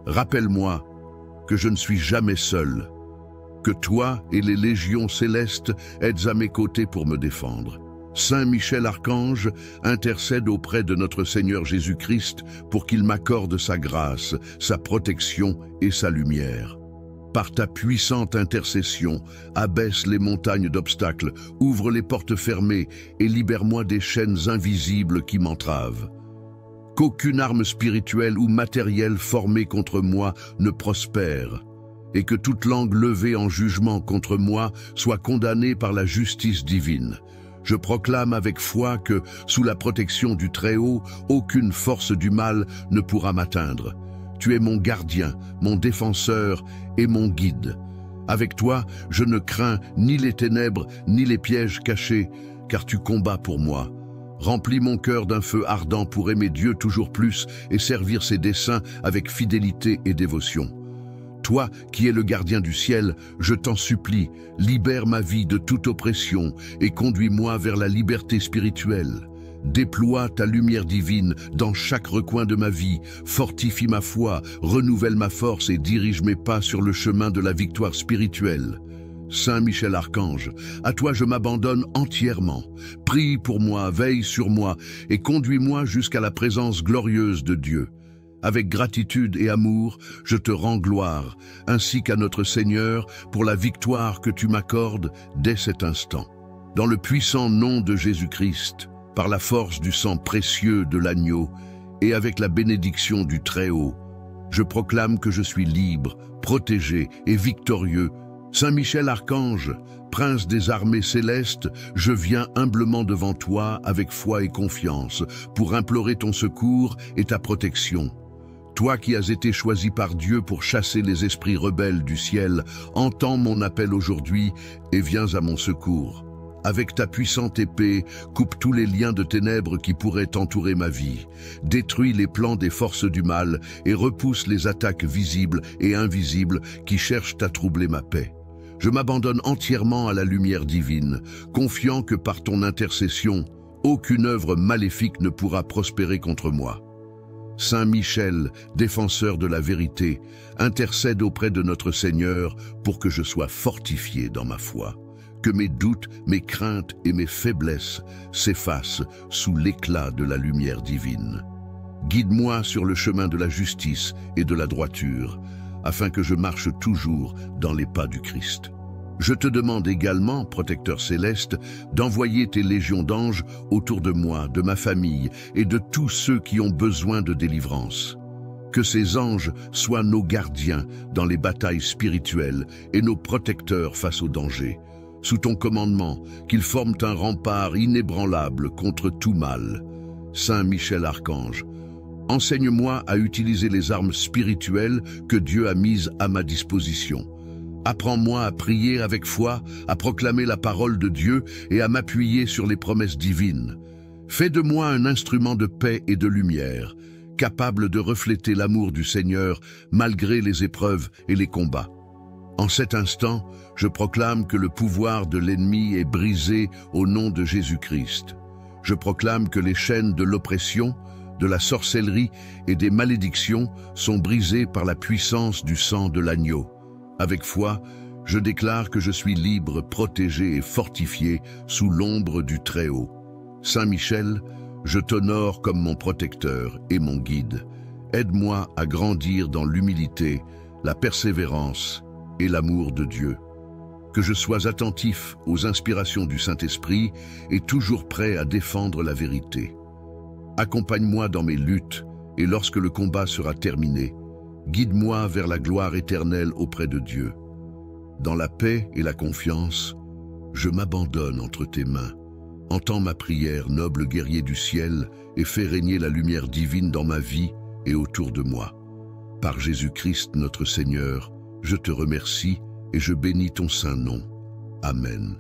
rappelle-moi que je ne suis jamais seul, que toi et les légions célestes êtes à mes côtés pour me défendre. Saint Michel Archange, intercède auprès de notre Seigneur Jésus-Christ pour qu'il m'accorde sa grâce, sa protection et sa lumière. Par ta puissante intercession, abaisse les montagnes d'obstacles, ouvre les portes fermées et libère-moi des chaînes invisibles qui m'entravent. qu'aucune arme spirituelle ou matérielle formée contre moi ne prospère, et que toute langue levée en jugement contre moi soit condamnée par la justice divine. Je proclame avec foi que, sous la protection du Très-Haut, aucune force du mal ne pourra m'atteindre. Tu es mon gardien, mon défenseur et mon guide. Avec toi, je ne crains ni les ténèbres, ni les pièges cachés, car tu combats pour moi. Remplis mon cœur d'un feu ardent pour aimer Dieu toujours plus et servir ses desseins avec fidélité et dévotion. Toi, qui es le gardien du ciel, je t'en supplie, libère ma vie de toute oppression et conduis-moi vers la liberté spirituelle. Déploie ta lumière divine dans chaque recoin de ma vie, fortifie ma foi, renouvelle ma force et dirige mes pas sur le chemin de la victoire spirituelle. Saint Michel Archange, à toi je m'abandonne entièrement. Prie pour moi, veille sur moi et conduis-moi jusqu'à la présence glorieuse de Dieu. Avec gratitude et amour, je te rends gloire, ainsi qu'à notre Seigneur, pour la victoire que tu m'accordes dès cet instant. Dans le puissant nom de Jésus-Christ, par la force du sang précieux de l'agneau et avec la bénédiction du Très-Haut, je proclame que je suis libre, protégé et victorieux. Saint Michel Archange, prince des armées célestes, je viens humblement devant toi avec foi et confiance pour implorer ton secours et ta protection. Toi qui as été choisi par Dieu pour chasser les esprits rebelles du ciel, entends mon appel aujourd'hui et viens à mon secours. Avec ta puissante épée, coupe tous les liens de ténèbres qui pourraient entourer ma vie. Détruis les plans des forces du mal et repousse les attaques visibles et invisibles qui cherchent à troubler ma paix. Je m'abandonne entièrement à la lumière divine, confiant que par ton intercession, aucune œuvre maléfique ne pourra prospérer contre moi. Saint Michel, défenseur de la vérité, intercède auprès de notre Seigneur pour que je sois fortifié dans ma foi. Que mes doutes, mes craintes et mes faiblesses s'effacent sous l'éclat de la lumière divine. Guide-moi sur le chemin de la justice et de la droiture, afin que je marche toujours dans les pas du Christ. Je te demande également, protecteur céleste, d'envoyer tes légions d'anges autour de moi, de ma famille et de tous ceux qui ont besoin de délivrance. Que ces anges soient nos gardiens dans les batailles spirituelles et nos protecteurs face aux dangers. Sous ton commandement, qu'ils forment un rempart inébranlable contre tout mal. Saint Michel Archange, enseigne-moi à utiliser les armes spirituelles que Dieu a mises à ma disposition. Apprends-moi à prier avec foi, à proclamer la parole de Dieu et à m'appuyer sur les promesses divines. Fais de moi un instrument de paix et de lumière, capable de refléter l'amour du Seigneur malgré les épreuves et les combats. En cet instant, je proclame que le pouvoir de l'ennemi est brisé au nom de Jésus-Christ. Je proclame que les chaînes de l'oppression, de la sorcellerie et des malédictions sont brisées par la puissance du sang de l'agneau. Avec foi, je déclare que je suis libre, protégé et fortifié sous l'ombre du Très-Haut. Saint Michel, je t'honore comme mon protecteur et mon guide. Aide-moi à grandir dans l'humilité, la persévérance et l'amour de Dieu. Que je sois attentif aux inspirations du Saint-Esprit et toujours prêt à défendre la vérité. Accompagne-moi dans mes luttes et lorsque le combat sera terminé, guide-moi vers la gloire éternelle auprès de Dieu. Dans la paix et la confiance, je m'abandonne entre tes mains. Entends ma prière, noble guerrier du ciel, et fais régner la lumière divine dans ma vie et autour de moi. Par Jésus-Christ notre Seigneur, je te remercie et je bénis ton saint nom. Amen.